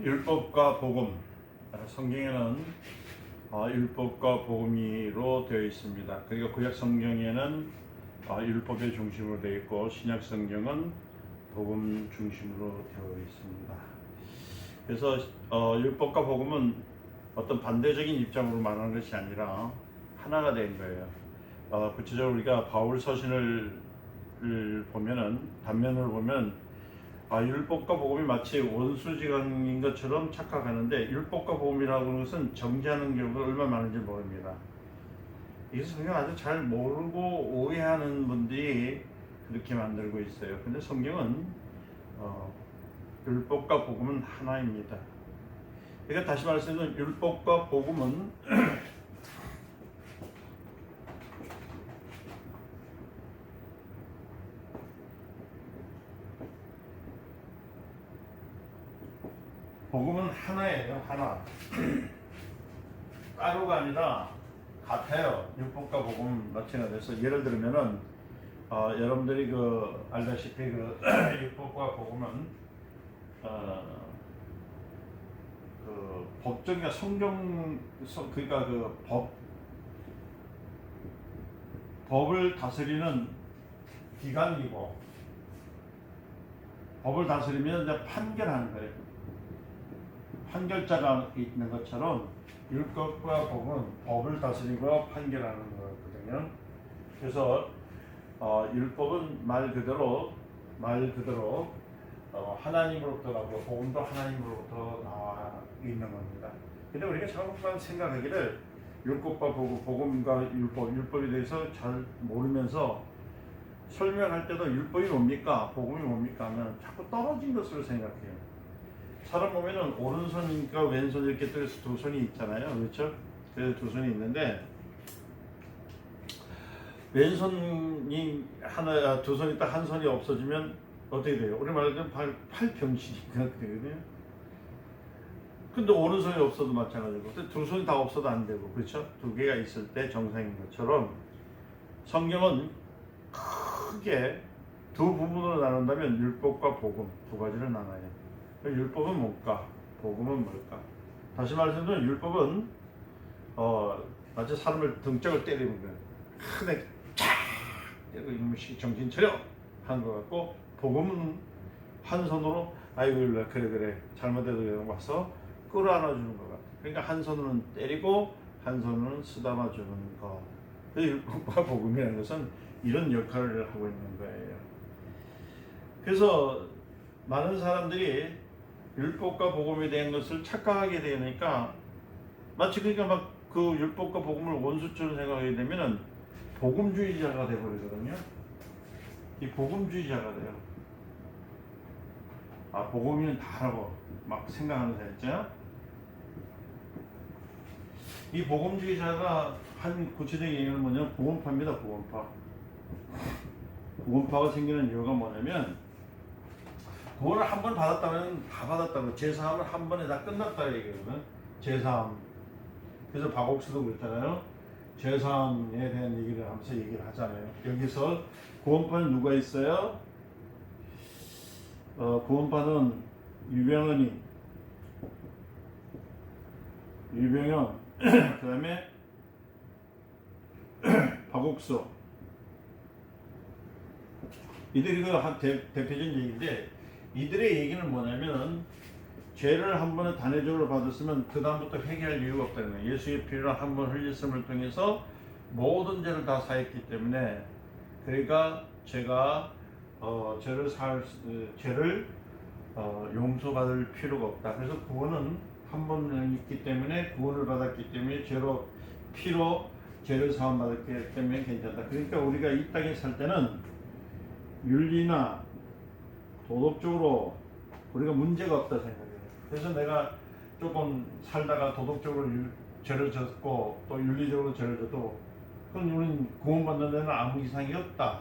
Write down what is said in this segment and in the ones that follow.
율법과 복음. 성경에는 율법과 복음으로 되어 있습니다. 그리고 구약 성경에는 율법의 중심으로 되어 있고 신약 성경은 복음 중심으로 되어 있습니다. 그래서 율법과 복음은 어떤 반대적인 입장으로 말하는 것이 아니라 하나가 된 거예요. 구체적으로 우리가 바울 서신을 보면은 단면으로 보면 율법과 복음이 마치 원수지간인 것처럼 착각하는데, 율법과 복음이라고 하는 것은 정죄하는 경우가 얼마나 많은지 모릅니다. 이것을 성경 아주 잘 모르고 오해하는 분들이 그렇게 만들고 있어요. 근데 성경은 율법과 복음은 하나입니다. 그러니까 다시 말해서 율법과 복음은 복음은 하나예요. 하나. 따로가 아니라 같아요. 율법과 복음 마찬가지에서 예를 들면은 여러분들이 알다시피 율법과 복음은 법정이나 그러니까 법을 다스리는 기관이고, 법을 다스리면 이제 판결하는 거예요. 판결자가 있는 것처럼 율법과 복음은 법을 다스리고 판결하는 거거든요. 그래서 율법은 말 그대로 하나님으로부터 나오고 복음도 하나님으로부터 나와 있는 겁니다. 근데 우리가 잘못만 생각하기를 율법과 복음과 율법에 대해서 잘 모르면서 설명할 때도 율법이 뭡니까? 복음이 뭡니까? 하면 자꾸 떨어진 것으로 생각해요. 사람 보면은 오른손과 왼손 이렇게 두 손이 있잖아요. 그렇죠? 그래서 두 손이 있는데, 왼손이 두 손이 딱 한 손이 없어지면 어떻게 돼요? 우리 말하자면 팔병신이니까 되거든요. 근데 오른손이 없어도 마찬가지고, 두 손이 다 없어도 안 되고, 그렇죠? 두 개가 있을 때 정상인 것처럼 성경은 크게 두 부분으로 나눈다면 율법과 복음 두 가지를 나눠요. 율법은 뭘까? 복음은 뭘까? 다시 말해서 율법은 마치 사람을 등짝을 때리는 거예요. 크게 쫙 때리고 이놈의 정신 차려 하는 것 같고, 복음은 한 손으로 아이고 그래 잘못해도 와서 끌어안아주는 것 같아요. 그러니까 한 손으로는 때리고 한 손으로는 쓰다마주는 것. 율법과 복음이라는 것은 이런 역할을 하고 있는 거예요. 그래서 많은 사람들이 율법과 복음에 대한 것을 착각하게 되니까, 마치 그러니까 그 율법과 복음을 원수처럼 생각하게 되면은 복음주의자가 되어버리거든요. 이 복음주의자가 돼요. 복음이면 다라고 막 생각하는 사람 있죠. 이 복음주의자가 한 구체적인 얘기는 뭐냐면 구원파입니다. 구원파가 생기는 이유가 뭐냐면, 구원을 한 번 받았다면 다 받았다고, 제사함을 한 번에 다 끝났다 얘기거든. 제사함. 그래서 박옥수도 그랬잖아요. 제사함에 대한 얘기를 하면서 얘기를 하잖아요. 여기서 구원파는 누가 있어요? 구원파는 유병현, 그 다음에 박옥수. 이들이 대표적인 얘기인데, 이들의 얘기는 뭐냐면, 죄를 한 번에 단회적으로 받았으면 그 다음부터 회개할 이유가 없다는 거예요. 예수의 피를 한 번 흘렸음을 통해서 모든 죄를 다 사했기 때문에, 그러니까 제가 죄를 용서받을 필요가 없다. 그래서 구원은 한 번 있기 때문에, 구원을 받았기 때문에 피로 죄를 사함 받았기 때문에 괜찮다. 그러니까 우리가 이 땅에 살 때는 윤리나 도덕적으로 우리가 문제가 없다 생각해요. 그래서 내가 조금 살다가 도덕적으로 죄를 졌고 또 윤리적으로 죄를 져도 그건 우리는 구원받는 데는 아무 이상이 없다.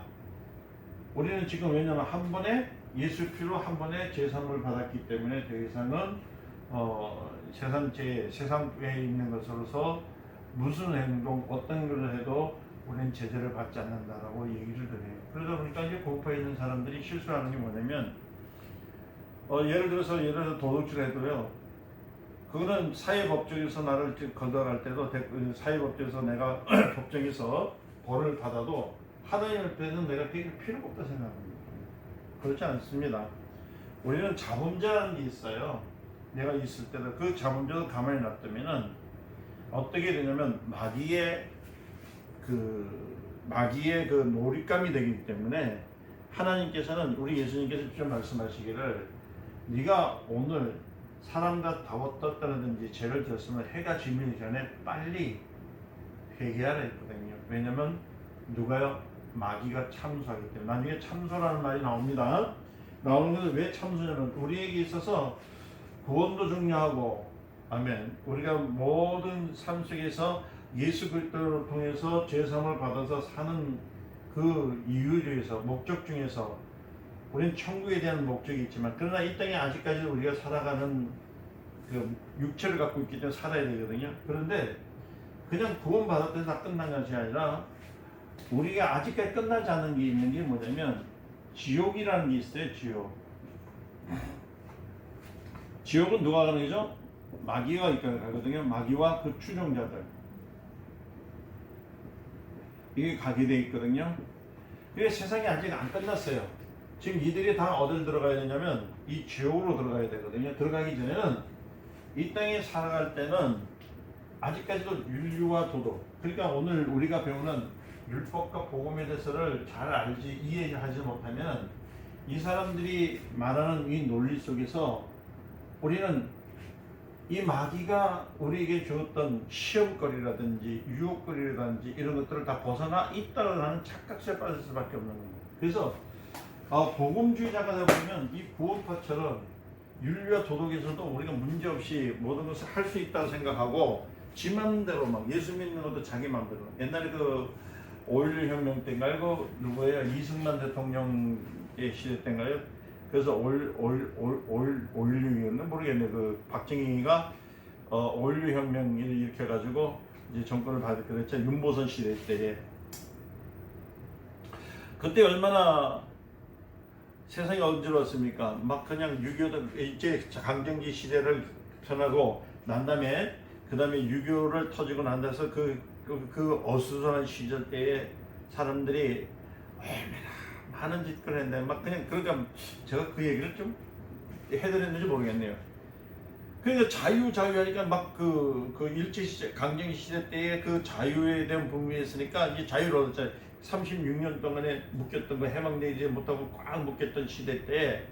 우리는 지금 왜냐하면 한 번에 예수 피로 한 번에 제사함을 받았기 때문에 더 이상은 세상에 있는 것으로서 무슨 행동, 어떤 것을 해도 우리는 제재를 받지 않는다라고 얘기를 드려요. 그러다 보니까 이제 구원파에 있는 사람들이 실수하는 게 뭐냐면, 예를 들어서 도둑질 해도요. 그거는 사회법정에서 나를 거둬갈 때도 사회법정에서 내가 법정에서 벌을 받아도 하나님 앞에서는 내가 그게 필요가 없다 생각합니다. 그렇지 않습니다. 우리는 자범죄라는 게 있어요. 내가 있을 때도 그 자범죄를 가만히 놔두면은 어떻게 되냐면 마귀의 그 놀잇감이 되기 때문에 하나님께서는 우리 예수님께서 직접 말씀하시기를 네가 오늘 사람과 다웠다든지 죄를 지었으면 해가 지기 전에 빨리 회개하라 했거든요. 왜냐면 누가요? 마귀가 참소하기 때문에. 나중에 참소라는 말이 나옵니다. 나오는 것은 왜 참소냐면 우리에게 있어서 구원도 중요하고, 아멘, 우리가 모든 삶 속에서 예수 그리스도를 통해서 죄사함을 받아서 사는 그 이유 중에서, 목적 중에서 우리는 천국에 대한 목적이 있지만, 그러나 이 땅에 아직까지 우리가 살아가는 그 육체를 갖고 있기 때문에 살아야 되거든요. 그런데 그냥 구원 받았다 해서 다 끝난 것이 아니라 우리가 아직까지 끝나지 않은 게 있는 게 뭐냐면 지옥이라는 게 있어요. 지옥은 누가 가는 거죠? 마귀가 가거든요. 마귀와 그 추종자들, 이게 가게 돼 있거든요. 그게 세상이 아직 안 끝났어요. 지금 이들이 다 어딜 들어가야 되냐면 이 지옥으로 들어가야 되거든요. 들어가기 전에는 이 땅에 살아갈 때는 아직까지도 윤리와 도덕, 그러니까 오늘 우리가 배우는 율법과 복음에 대해서를 잘 알지 이해하지 못하면 이 사람들이 말하는 이 논리 속에서 우리는 이 마귀가 우리에게 주었던 시험거리라든지 유혹거리라든지 이런 것들을 다 벗어나 있다고 하는 착각에 빠질 수밖에 없는 겁니다. 그래서 복음주의자가 되면 이 구원파처럼 윤리와 도덕에서도 우리가 문제없이 모든 것을 할 수 있다고 생각하고 지 맘대로 막 예수 믿는 것도 자기 맘대로. 옛날에 그 5.16 혁명 때인가요? 그 누구예요? 이승만 대통령의 시대 때인가요? 그래서 5.16이었나 모르겠네. 그 박정희가 5.16 혁명을 일으켜가지고 이제 정권을 받을 그랬죠. 윤보선 시대 때에. 그때 얼마나 세상이 어지러웠습니까? 막 그냥 6.25도 일제 강점기 시대를 편하고 난 다음에 그 다음에 6.25를 터지고 난 데서 그 어수선한 시절 때에 사람들이 얼마나 많은 짓을 했는데 막 그냥 그러니까 제가 그 얘기를 좀 해드렸는지 모르겠네요. 그러니까 자유 하니까 막 그 일제 시대 강점기 시대 때에 그 자유에 대한 분명히 했으니까 이제 자유를 얻었잖아요. 36년 동안에 묶였던 거 해방되지 못하고 꽉 묶였던 시대 때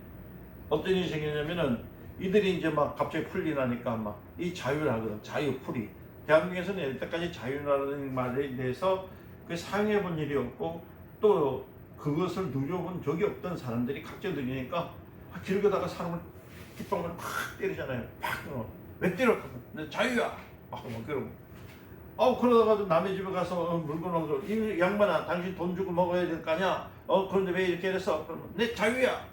어떤 일이 생기냐면은 이들이 이제 막 갑자기 풀리나니까 막 이 자유를 하거든. 자유풀이. 대한민국에서는 이때까지 자유라는 말에 대해서 그 상의해 본 일이 없고 또 그것을 누려본 적이 없던 사람들이 각자 누리니까 길 가다가 사람을 뒷방을 팍 때리잖아요. 팍. 왜 때려? 자유야. 막 그러고. 그러다가도 남의 집에 가서 물건 얻어. 이 양반아, 당신 돈 주고 먹어야 될 거 아니야? 그런데 왜 이렇게 했어? 그러면 내 자유야.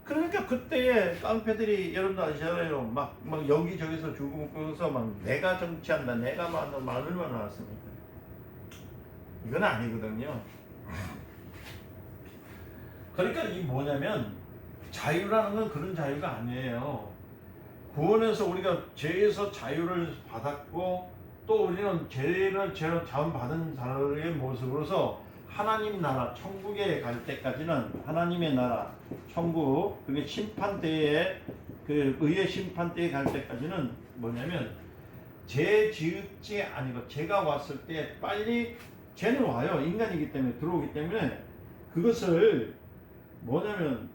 그러니까 그때 깡패들이 여러분들 아시잖아요. 막 여기저기서 주고 먹고서 막 내가 정치한다, 내가 말을 얼마나 나왔습니까? 이건 아니거든요. 그러니까 이 뭐냐면 자유라는 건 그런 자유가 아니에요. 구원에서 우리가 죄에서 자유를 받았고 또 우리는 죄를 자원받은 사람의 모습으로서 하나님 나라 천국에 갈 때까지는 하나님의 나라 천국 그게 심판대에 그 의의 심판대에 갈 때까지는 뭐냐면 죄 지었지 아니고 죄가 왔을 때 빨리 죄는 와요. 인간이기 때문에 들어오기 때문에 그것을 뭐냐면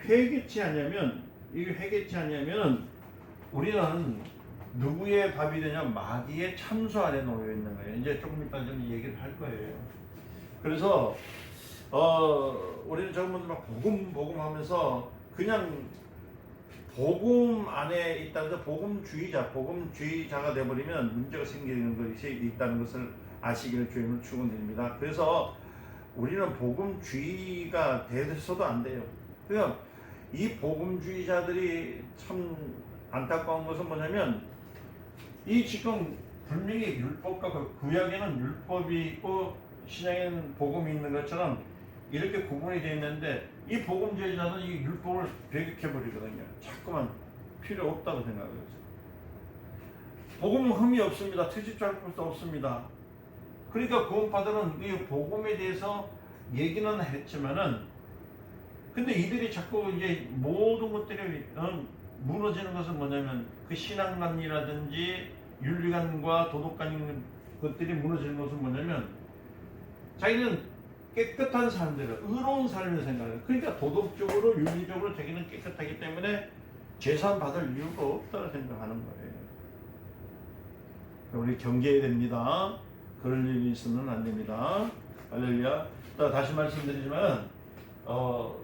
회개치 않냐면 이게 회개치 않냐면 우리는 누구의 밥이 되냐 마귀의 참소 아래 놓여 있는 거예요. 이제 조금 이따 좀 얘기를 할 거예요. 그래서 우리는 전부 막 복음 하면서 그냥 복음 안에 있다는 것, 복음주의자가 되어버리면 문제가 생기는 것이 있다는 것을 아시기를 주님을 축원드립니다. 그래서 우리는 복음주의가 돼서도 안 돼요. 그냥 이 복음주의자들이 참 안타까운 것은 뭐냐면 이 지금 분명히 율법과 구약에는 율법이 있고 신약에는 복음이 있는 것처럼 이렇게 구분이 되어 있는데 이 복음주의자는 이 율법을 배격해 버리거든요. 자꾸만 필요 없다고 생각해요. 복음은 흠이 없습니다. 트집할 것도 없습니다. 그러니까 구원파들은 이 복음에 대해서 얘기는 했지만은 근데 이들이 자꾸 이제 모든 것들이 무너지는 것은 뭐냐면 그 신앙관이라든지 윤리관과 도덕관인 것들이 무너지는 것은 뭐냐면 자기는 깨끗한 사람들을 의로운 삶을 생각해요. 그러니까 도덕적으로 윤리적으로 자기는 깨끗하기 때문에 재산 받을 이유가 없다고 생각하는 거예요. 우리 경계해야 됩니다. 그럴 일이 있으면 안 됩니다. 할렐루야. 다시 말씀드리지만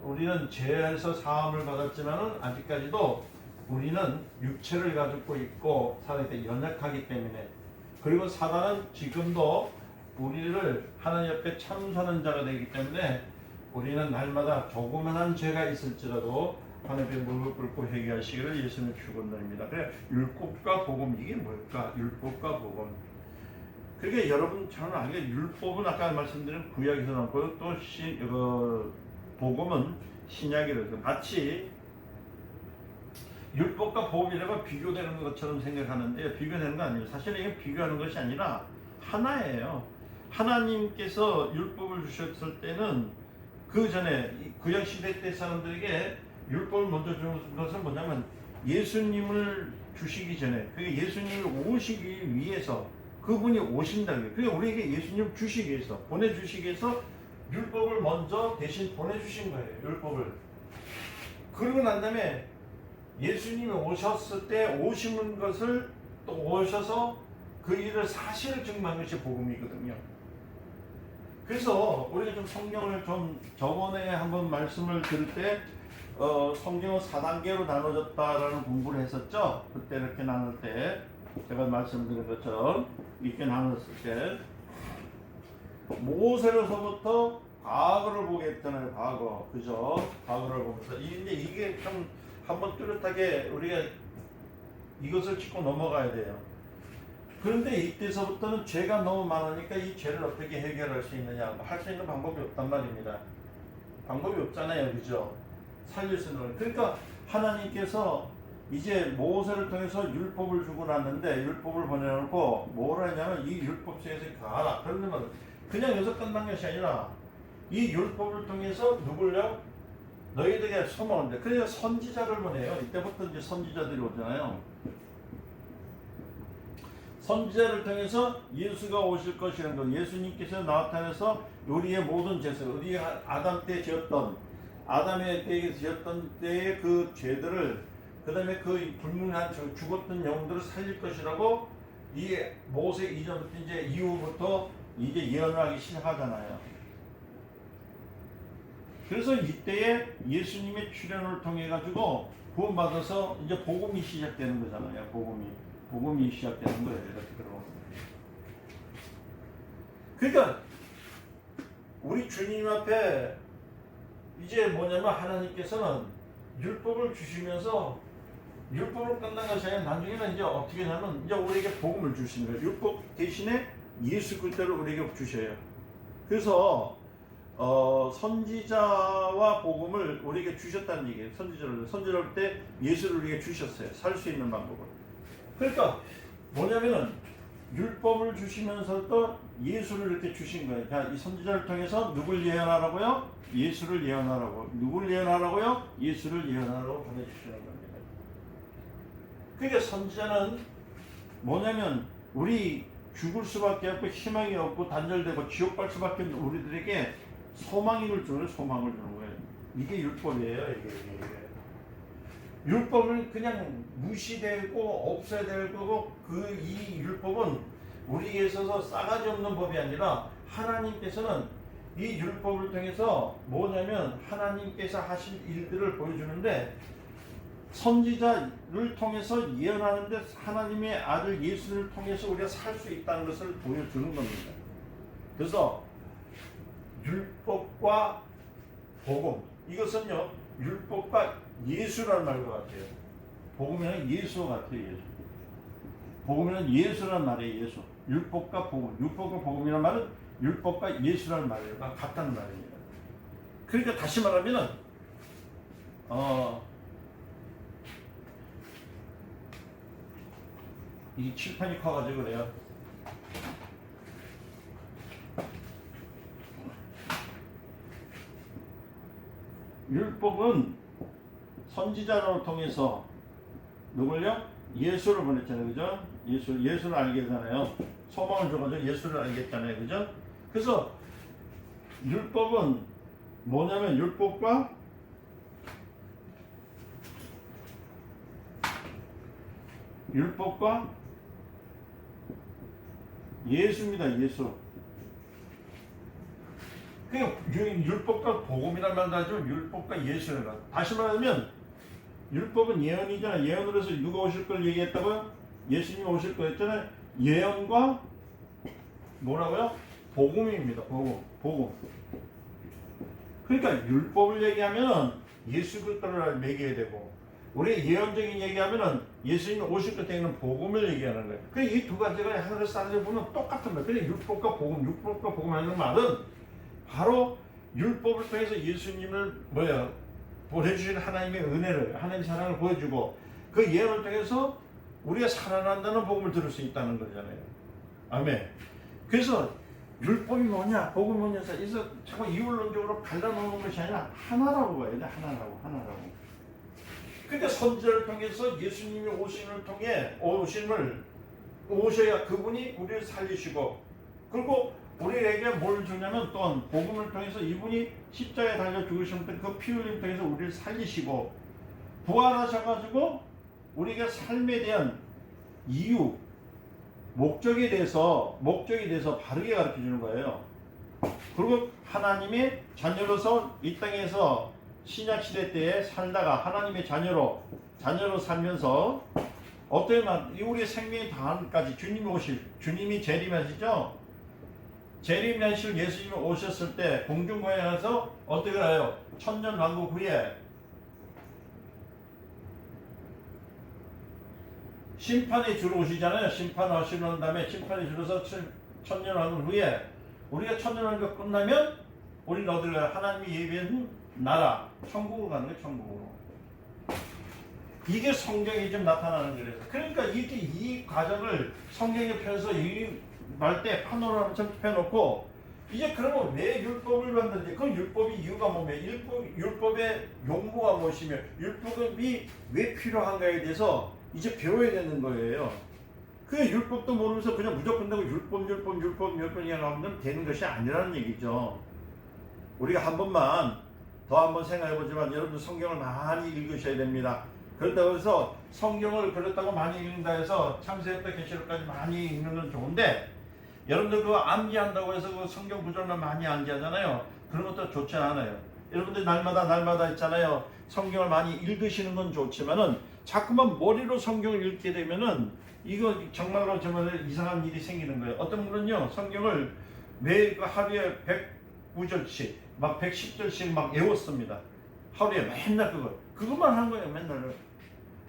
우리는 죄에서 사함을 받았지만은 아직까지도 우리는 육체를 가지고 있고 살아있기 연약하기 때문에 그리고 사단은 지금도 우리를 하나님 앞에 참선하는 자가 되기 때문에 우리는 날마다 조그만한 죄가 있을지라도 하나님 앞에 무릎 꿇고 회개하시기를 예수님 축원드립니다. 그래 율법과 복음 이게 뭘까? 율법과 복음. 그러니까 여러분 잘 알게 율법은 아까 말씀드린 구약에서 나왔고요. 또 복음은 신약이라서 마치 율법과 복음이라고 비교되는 것처럼 생각하는데 비교되는 거 아니에요. 사실은 이게 비교하는 것이 아니라 하나예요. 하나님께서 율법을 주셨을 때는 그 전에 구약 시대 때 사람들에게 율법을 먼저 주는 것은 뭐냐면 예수님을 주시기 전에 그 예수님을 오시기 위해서 그분이 오신다고요. 그러니까 우리에게 예수님을 주시기 위해서 보내주시기 위해서 율법을 먼저 대신 보내주신 거예요. 율법을. 그러고 난 다음에 예수님이 오셨을 때 오시는 것을 또 오셔서 그 일을 사실을 증명한 것이 복음이거든요. 그래서 우리가 좀 성경을 좀 저번에 한번 말씀을 들을 때 성경은 4단계로 나눠졌다라는 공부를 했었죠. 그때 이렇게 나눌 때 제가 말씀드린 것처럼 이렇게 나눴을 때 모세로서부터 과거를 보게 했잖아요. 과거. 그죠? 과거를 보면서 근데 이게 좀 한번 뚜렷하게 우리가 이것을 짚고 넘어가야 돼요. 그런데 이때서부터는 죄가 너무 많으니까 이 죄를 어떻게 해결할 수 있느냐 할 수 있는 방법이 없단 말입니다. 방법이 없잖아요. 그죠? 살릴 수 있는. 그러니까 하나님께서 이제 모세를 통해서 율법을 주고 났는데 율법을 보내놓고 뭐라 했냐면 이 율법 속에서 가라. 그러면 그냥 여기서 끝난 것이 아니라 이 율법을 통해서 누굴요? 너희들에게 소망을. 그래서 선지자를 보내요. 이때부터 이제 선지자들이 오잖아요. 선지자를 통해서 예수가 오실 것이라는 것. 예수님께서 나타나서 우리의 모든 죄를 우리가 아담 때 지었던 아담의 때에 지었던 때의 그 죄들을 그 다음에 그 불문한 죽었던 영들을 살릴 것이라고 이 모세 이전부터 이제 이후부터 이제 예언하기 시작하잖아요. 그래서 이때에 예수님의 출현을 통해 가지고 구원받아서 이제 복음이 시작되는 거잖아요. 복음이 시작되는 거예요. 그러니까 우리 주님 앞에 이제 뭐냐면 하나님께서는 율법을 주시면서 율법을 끝난 것이 아니라 나중에는 이제 어떻게 하냐면 이제 우리에게 복음을 주시는 거예요. 율법 대신에 예수 그리스도를 우리에게 주셔요. 그래서 선지자와 복음을 우리에게 주셨다는 얘기예요. 선지자를 때 예수를 우리에게 주셨어요. 살 수 있는 방법을. 그러니까 뭐냐면은 율법을 주시면서도 예수를 이렇게 주신 거예요. 자, 이 선지자를 통해서 누굴 예언하라고요? 예수를 예언하라고. 누굴 예언하라고요? 예수를 예언하라고 보내주시는 겁니다. 그러니까 선지자는 뭐냐면 우리 죽을 수밖에 없고 희망이 없고 단절되고 지옥 갈 수밖에 없는 우리들에게 소망을 주는 거예요. 이게 율법이에요. 이게. 율법은 그냥 무시되고 없애야 될 거고 이 율법은 우리에게 있어서 싸가지 없는 법이 아니라 하나님께서는 이 율법을 통해서 뭐냐면 하나님께서 하신 일들을 보여주는데 선지자를 통해서 예언하는데 하나님의 아들 예수를 통해서 우리가 살 수 있다는 것을 보여주는 겁니다. 그래서 율법과 복음 이것은요 율법과 예수라는 말과 같아요. 복음이란 예수와 같아요. 예수. 복음이란 예수라는 말이에요. 예수. 율법과 복음. 율법과 복음이란 말은 율법과 예수라는 말이에요. 같다는 말입니다. 그러니까 다시 말하면은 이 칠판이 커가지고 그래요. 율법은 선지자를 통해서 누굴요? 예수를 보냈잖아요, 그죠? 예수를 알게 되잖아요. 소망을 줘가지고 예수를 알겠잖아요, 그죠? 그래서 율법은 뭐냐면 율법과 예수입니다, 예수. 그러니까 율법과 복음이란 말도 하죠. 율법과 예수라. 다시 말하면 율법은 예언이잖아. 예언으로 해서 누가 오실 걸 얘기했다고요? 예수님이 오실 거였잖아요. 예언과 뭐라고요? 복음입니다. 복음. 그러니까 율법을 얘기하면 예수 그리스도를 매겨야 되고, 우리 예언적인 얘기하면은 예수님이 오실 것 때는 복음을 얘기하는 거예요. 그러니까 이 두 가지가 하나를 쌓아서 보면 똑같은 거예요. 그러니까 율법과 복음 하는 말은 바로 율법을 통해서 예수님을 보내주신 하나님의 은혜를, 하나님의 사랑을 보여주고, 그 예언을 통해서 우리가 살아난다는 복음을 들을 수 있다는 거잖아요. 아멘. 그래서 율법이 뭐냐, 복음이 뭐냐 해서 자꾸 이율론적으로 갈라놓는 것이 아니라 하나라고 봐야 돼. 하나라고. 그러니까 선지자를 통해서 예수님이 오셔야 그분이 우리를 살리시고, 그리고 우리에게 뭘 주냐면 또한 복음을 통해서 이분이 십자가에 달려 죽으셨던 그 피 흘림 통해서 우리를 살리시고, 부활하셔가지고 우리가 삶에 대한 이유, 목적에 대해서 바르게 가르쳐 주는 거예요. 그리고 하나님의 자녀로서 이 땅에서 신약 시대 때에 살다가 하나님의 자녀로 살면서 우리 생명의 다한까지 주님이 재림하시죠. 재림하실 예수님이 오셨을 때 공중부양해서 어떻게 해요? 천년왕국 후에 심판에 주로 오시잖아요. 심판하시는 다음에 심판에 주로서 천년왕국 후에 우리가 천년왕국 끝나면 우리는 어디를 가요? 하나님이 예비한 나라, 천국으로 가는 거예요. 천국으로. 이게 성경에 좀 나타나는 거예요. 그러니까 이렇게 이 과정을 성경에 펴서 말 때 파노라마처럼 펴놓고, 이제 그러면 왜 율법을 만드는지, 그 율법이 이유가 뭐며, 율법의 용무가 무엇이며, 율법이 왜 필요한가에 대해서 이제 배워야 되는 거예요. 그 율법도 모르면서 그냥 무조건 되고 율법 이야기하면 되는 것이 아니라는 얘기죠. 우리가 한 번 생각해보지만 여러분들 성경을 많이 읽으셔야 됩니다. 그렇다고 해서 성경을 그렇다고 많이 읽는다 해서 창세기부터 계시록까지 많이 읽는 건 좋은데, 여러분들 그거 암기한다고 해서 그 성경 구절만 많이 암기하잖아요. 그런 것도 좋지 않아요. 여러분들 날마다 있잖아요. 성경을 많이 읽으시는 건 좋지만은 자꾸만 머리로 성경을 읽게 되면은 이거 정말 이상한 일이 생기는 거예요. 어떤 분은요, 성경을 매일 하루에 109절씩 막 110절씩 막 외웠습니다. 하루에 맨날 그것만 한 거예요. 맨날.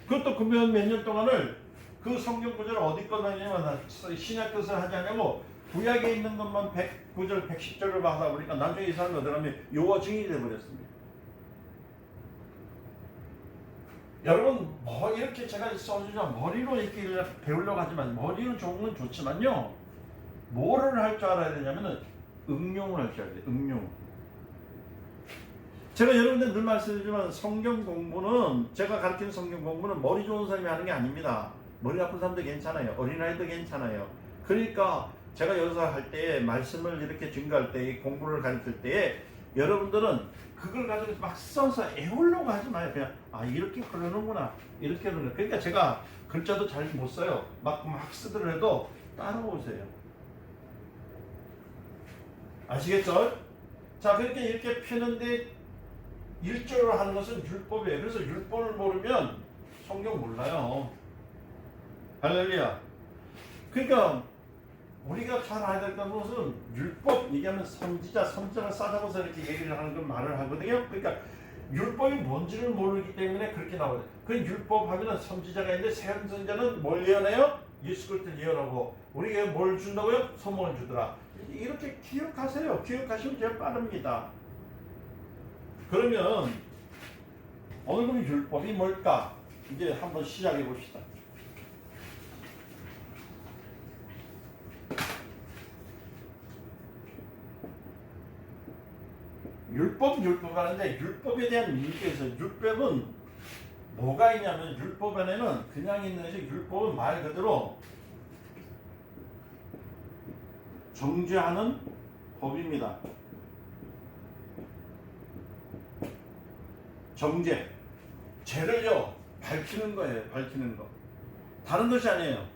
그것도 그러면 몇 년 동안을 그 성경 구절을 어디 꺼내냐면 신약 뜻을 하지 않냐고 구약에 있는 것만 109절, 110절을 하다 보니까 나중에 이 사람이 어디 가면 요어 증인이 되어버렸습니다. 여러분, 이렇게 제가 써주자 머리로 이렇게 배우려고 하지만, 머리로 좋은 건 좋지만요, 뭐를 할 줄 알아야 되냐면은 응용을 할 줄 알아야 돼요. 응용. 제가 여러분들 늘 말씀드리지만 성경 공부는, 제가 가르치는 성경 공부는 머리 좋은 사람이 하는 게 아닙니다. 머리 아픈 사람도 괜찮아요. 어린아이도 괜찮아요. 그러니까 제가 여기서 할 때에 말씀을 이렇게 증거할 때, 공부를 가르칠 때에 여러분들은 그걸 가지고 막 써서 애우려고 하지 마요. 그냥 이렇게 흐르는구나, 이렇게 흐르는. 그러니까 제가 글자도 잘 못 써요. 막 쓰더라도 따라오세요. 아시겠죠? 자, 그렇게 이렇게 펴는데 일조로 하는 것은 율법이에요. 그래서 율법을 모르면 성경 몰라요. 할렐루야. 그러니까 우리가 잘 알아야 될 것은 율법 얘기하면 선지자를 싸잡아서 이렇게 얘기를 하는 건 말을 하거든요. 그러니까 율법이 뭔지를 모르기 때문에 그렇게 나와요. 그 율법 하면은 선지자가 있는데, 새 선지자는 뭘 예언해요? 예수 그리스도를 예언하고, 우리에게 뭘 준다고요? 소망을 주더라. 이렇게 기억하세요. 기억하시면 제일 빠릅니다. 그러면 오늘 그럼 율법이 뭘까? 이제 한번 시작해 봅시다. 율법 하는데 율법에 대한 의미에서 율법은 뭐가 있냐면 율법 안에는 그냥 있는 것이 율법은 말 그대로 정죄하는 법입니다. 정죄, 죄를요 밝히는 거예요. 밝히는 거. 다른 것이 아니에요.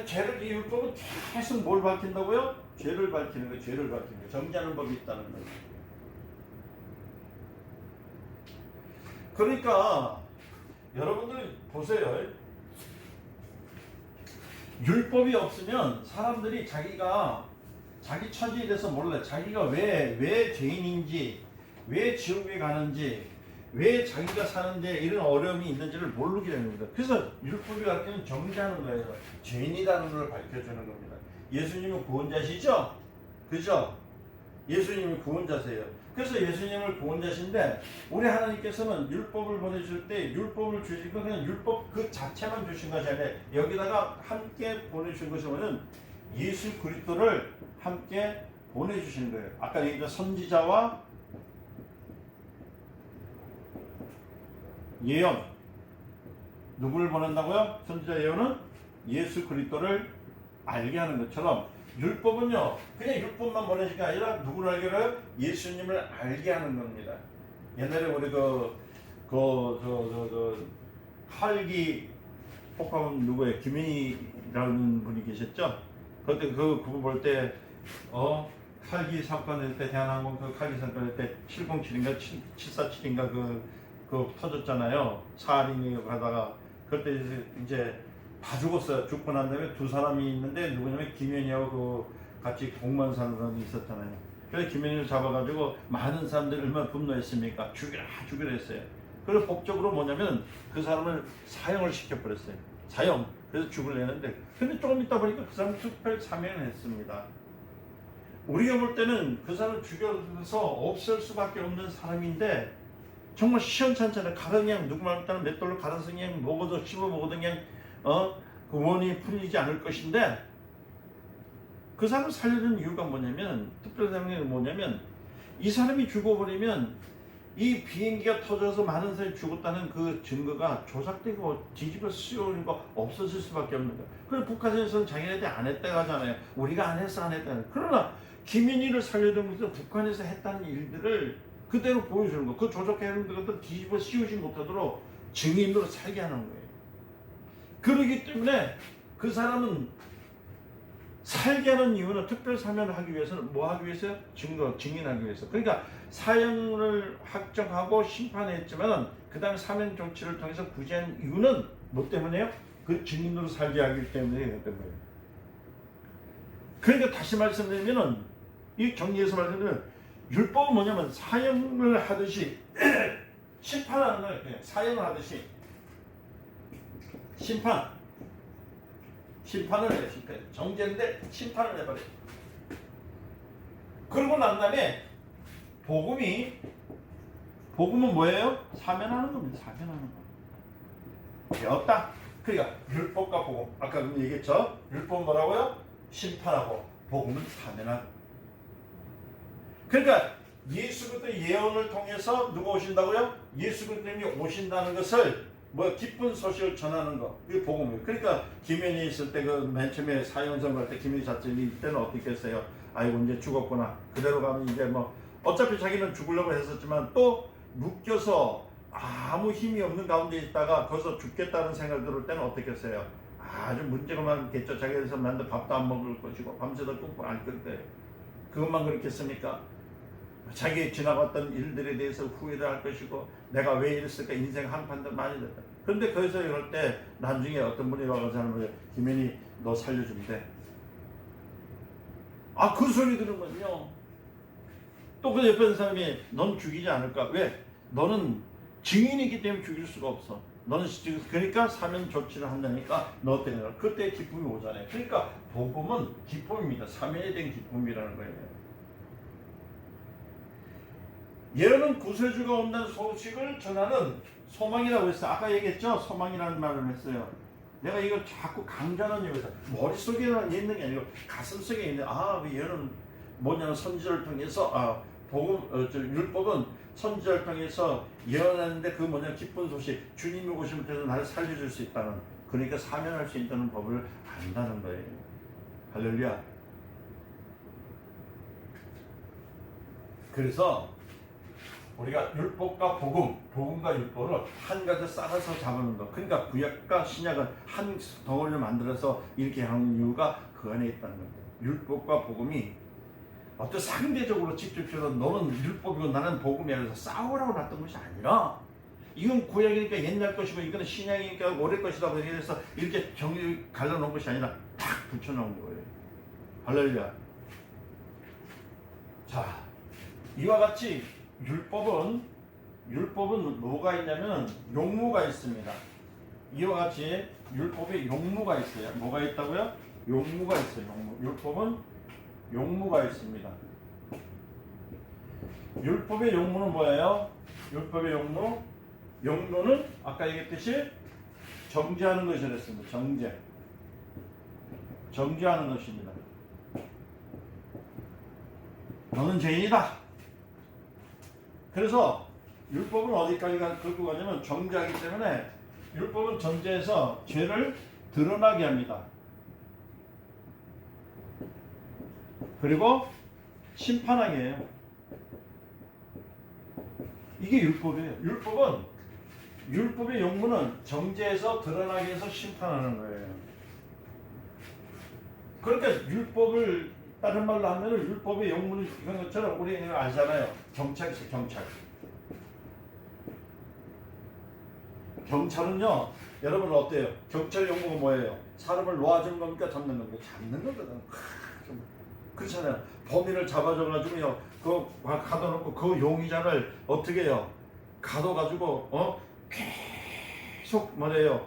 죄를 이 율법은 계속 뭘 밝힌다고요? 죄를 밝히는 거, 죄를 밝히는 거. 정죄하는 법이 있다는 거예요. 그러니까 여러분들 보세요. 율법이 없으면 사람들이 자기가 자기 처지에 대해서 몰라요. 자기가 왜 죄인인지, 왜 지옥에 가는지, 왜 자기가 사는데 이런 어려움이 있는지를 모르게 되는 겁니다. 그래서 율법이 가르치는 정죄하는 거예요. 죄인이라는 걸 밝혀주는 겁니다. 예수님은 구원자시죠? 그죠? 예수님이 구원자세요. 그래서 예수님을 구원자신데 우리 하나님께서는 율법을 보내줄 때 율법을 주시고 그냥 율법 그 자체만 주신 것이 아니라 여기다가 함께 보내주신 것이 뭐냐면 예수 그리스도를 함께 보내주시는 거예요. 아까 얘기한 선지자와 예언. 누구를 보낸다고요? 선지자 예언은 예수 그리스도를 알게 하는 것처럼 율법은요 그냥 율법만 보내는 게 아니라 누구를 알게 해요? 예수님을 알게 하는 겁니다. 옛날에 우리 칼기 폭파원 누구예요? 김인희라는 분이 계셨죠? 그때 그분 볼 때 칼기 사건일 때 대한항공 그 칼기 사건일 때 707인가 747인가 그 터졌잖아요. 사할인이 가다가 그때 이제 다 죽었어요. 죽고 난 다음에 두 사람이 있는데 누구냐면 김현희하고 같이 공무원 사는 사람이 있었잖아요. 그래서 김현희를 잡아가지고 많은 사람들이 얼마나 분노했습니까? 죽이라 했어요. 그래서 법적으로 뭐냐면 그 사람을 사형을 시켜버렸어요. 사형. 그래서 죽으려는데 근데 조금 있다 보니까 그 사람 특별 사면을 했습니다. 우리가 볼 때는 그 사람을 죽여서 없앨 수밖에 없는 사람인데 정말 시원찮잖아요. 가서 그냥 누구 말 못하는 맷돌로 갈아서 그냥 먹어도 씹어 먹어도 그냥 그 원이 풀리지 않을 것인데 그 사람을 살려준 이유가 뭐냐면 특별한 게 뭐냐면 이 사람이 죽어버리면 이 비행기가 터져서 많은 사람이 죽었다는 그 증거가 조작되고 뒤집어 씌우고 없어질 수밖에 없는 거예요. 그래서 북한에서는 자기네들이 안 했다고 하잖아요. 우리가 안 했어 안 했다. 그러나 김인희를 살려준 것은 북한에서 했다는 일들을 그대로 보여주는 거. 그 조작해놓은 것도 뒤집어 씌우지 못하도록 증인으로 살게 하는 거예요. 그러기 때문에 그 사람은 살게 하는 이유는 특별 사면을 하기 위해서는 뭐 하기 위해서요? 증인하기 위해서. 그러니까 사형을 확정하고 심판했지만 그 다음에 사면 조치를 통해서 구제한 이유는 뭐 때문에요? 그 증인으로 살게 하기 때문에. 그러니까 다시 말씀드리면은 이 정리해서 말씀드리면 율법은 뭐냐면 사형을 하듯이 심판하는 거예요. 그냥 사형을 하듯이 심판을 해요. 정죄인데 심판을 해버려요. 그러고 난 다음에 복음은 뭐예요? 사면하는 겁니다. 사면하는 거. 배웠다. 그러니까 율법과 복음. 아까 얘기했죠? 율법 뭐라고요? 심판하고 복음은 사면하고. 그러니까 예수 그리스도 예언을 통해서 누가 오신다고요? 예수 그리스도님이 오신다는 것을 뭐 기쁜 소식을 전하는 거. 그게 복음이에요. 그러니까 김현희 있을 때 그 맨 처음에 사형 선고할 때 김현희 자체는 이때는 어떻게 했어요? 아이고 이제 죽었구나. 그대로 가면 이제 뭐 어차피 자기는 죽으려고 했었지만 또 묶여서 아무 힘이 없는 가운데 있다가 거기서 죽겠다는 생각 들을 때는 어떻게 했어요? 아주 문제가 많겠죠. 자기에서 맨날 밥도 안 먹을 것이고 밤새도 꿈도 안 꿀 거예요. 그것만 그렇겠습니까? 자기 지나갔던 일들에 대해서 후회를 할 것이고 내가 왜 이랬을까 인생 한판도 많이 됐다. 그런데 거기서 이럴 때 나중에 어떤 분이 와서 하는 거예요. 김현희 너 살려주면 돼. 그 소리 들으면요. 또 그 옆에 있는 사람이 넌 죽이지 않을까? 왜? 너는 증인이기 때문에 죽일 수가 없어. 너는 그러니까 사면 조치를 한다니까 너 때문에 그때 기쁨이 오잖아요. 그러니까 복음은 기쁨입니다. 사면에 대한 기쁨이라는 거예요. 예언은 구세주가 온다는 소식을 전하는 소망이라고 했어요. 아까 얘기했죠? 소망이라는 말을 했어요. 내가 이걸 자꾸 강조하는 이유에서 머릿속에 있는 게 아니고 가슴속에 있는 예언은 뭐냐면 선지자를 통해서 율법은 선지자를 통해서 예언하는데 그 뭐냐 기쁜 소식 주님이 오시면 돼서 나를 살려줄 수 있다는 그러니까 사면할 수 있다는 법을 안다는 거예요. 할렐루야. 그래서 우리가 율법과 복음과 율법을 한 가지 싸서 잡는 거. 그러니까 구약과 신약은 한 덩어리를 만들어서 이렇게 하는 이유가 그 안에 있다는 겁니다. 율법과 복음이 어떤 상대적으로 직접적으로 너는 율법이고 나는 복음이야 해서 싸우라고 놨던 것이 아니라 이건 구약이니까 옛날 것이고 이거는 신약이니까 올해 것이다 해서 이렇게 갈라놓은 것이 아니라 딱 붙여놓은 거예요. 할렐루야. 자, 이와 같이 율법은 뭐가 있냐면 용무가 있습니다. 이와 같이 율법에 용무가 있어요. 뭐가 있다고요? 용무가 있어요. 율법은 용무가 있습니다. 율법의 용무는 뭐예요? 율법의 용무는 아까 얘기했듯이 정죄하는 것이 됐습니다. 정죄하는 것입니다. 너는 죄인이다. 그래서 율법은 어디까지 끌고 가냐면 정죄하기 때문에 율법은 정죄해서 죄를 드러나게 합니다. 그리고 심판하게 해요. 이게 율법이에요. 율법의 용무는 정죄해서 드러나게 해서 심판하는 거예요. 그러니까 율법을 다른 말로 하면 율법의 용무는 이런 것처럼 우리 알잖아요. 경찰이죠, 경찰. 경찰은요, 여러분 어때요? 경찰 용무가 뭐예요? 사람을 놓아주는 겁니까? 잡는 겁니까? 잡는 거거든. 그렇잖아요. 범인을 잡아줘가지고요, 그 가둬놓고 그 용의자를 어떻게 해요? 가둬가지고 계속 뭐래요?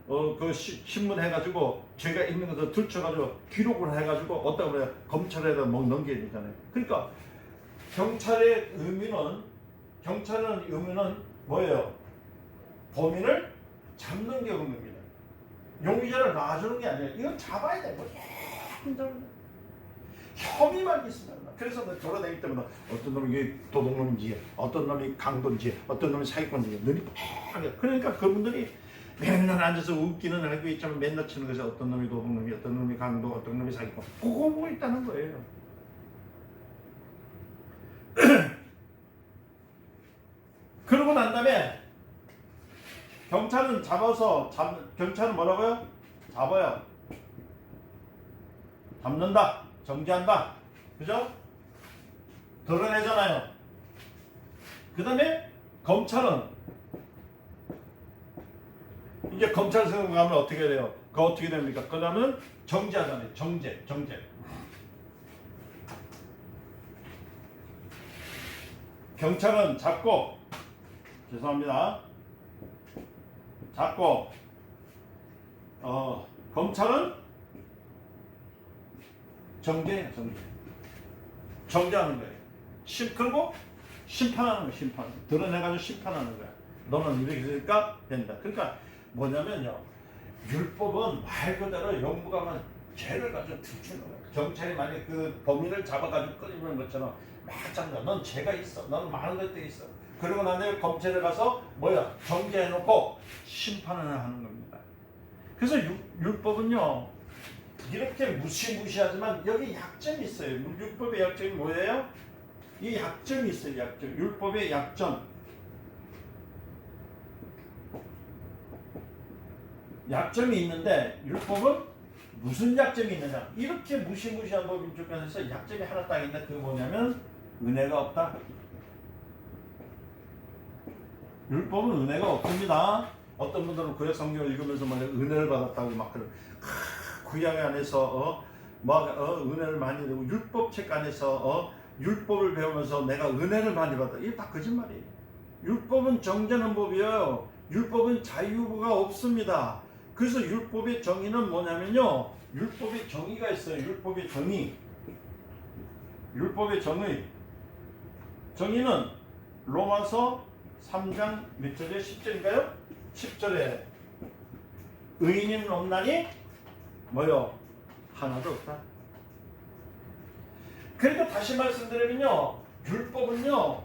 그 신문 해가지고 죄가 있는 것을 들춰가지고 기록을 해가지고 어디다 그래요? 검찰에다 넘겨야 되잖아요. 그러니까 경찰의 의미는 뭐예요? 범인을 잡는 게 의미입니다. 용의자를 놔주는 게 아니라 이건 잡아야 돼. 혐의만 있으면. 그래서 돌아다닐 때마다 어떤 놈이 도둑놈인지, 어떤 놈이 강도인지, 어떤 놈이 사기꾼인지 눈이 뻔하게. 그러니까 그분들이 맨날 앉아서 웃기는 알고 있지만 맨날 치는 것이 어떤 놈이 도둑놈이, 어떤 놈이 강도, 어떤 놈이 사기꾼. 그거 보고 있다는 거예요. 그러고 난 다음에 경찰은 경찰은 뭐라고요? 잡아요. 잡는다. 정죄한다. 그죠? 드러내잖아요. 그 다음에 검찰은 이제 검찰 세우고 가면 어떻게 돼요? 그거 어떻게 됩니까? 그러면 정죄하잖아요. 정죄. 경찰은 잡고 검찰은 정죄하는 거예요. 그리고 심판하는 거예요. 드러내가지고 심판하는 거야. 너는 이렇게 했으니까 된다. 그러니까 뭐냐면요, 율법은 말 그대로 용무가 죄를 가지고 들추는 거예요. 경찰이 만약에 그 범인을 잡아가지고 끌리는 것처럼 마찬가지로 넌 죄가 있어. 넌 많은 것들이 있어. 그리고 나중에 검찰에 가서 정죄해놓고 심판을 하는 겁니다. 그래서 율법은요, 이렇게 무시하지만 여기 약점이 있어요. 율법의 약점이 뭐예요? 이 약점이 있어요. 율법의 약점이 있는데 율법은 무슨 약점이 있느냐? 이렇게 무시한 법인 주변에서 약점이 하나 딱 있는데 그게 뭐냐면 은혜가 없다. 율법은 은혜가 없습니다. 어떤 분들은 구약 성경을 읽으면서 은혜를 받았다고 막 그런. 구약 안에서 은혜를 많이 되고 율법책 안에서 율법을 배우면서 내가 은혜를 많이 받았다. 이게 다 거짓말이에요. 율법은 정죄하는 법이에요. 율법은 자유가 없습니다. 그래서 율법의 정의는 뭐냐면요, 율법의 정의가 있어요. 율법의 정의. 정의는 로마서 3장 몇 절에 10절인가요? 10절에 의인은 없나니 뭐요? 하나도 없다. 그러니까 다시 말씀드리면요, 율법은요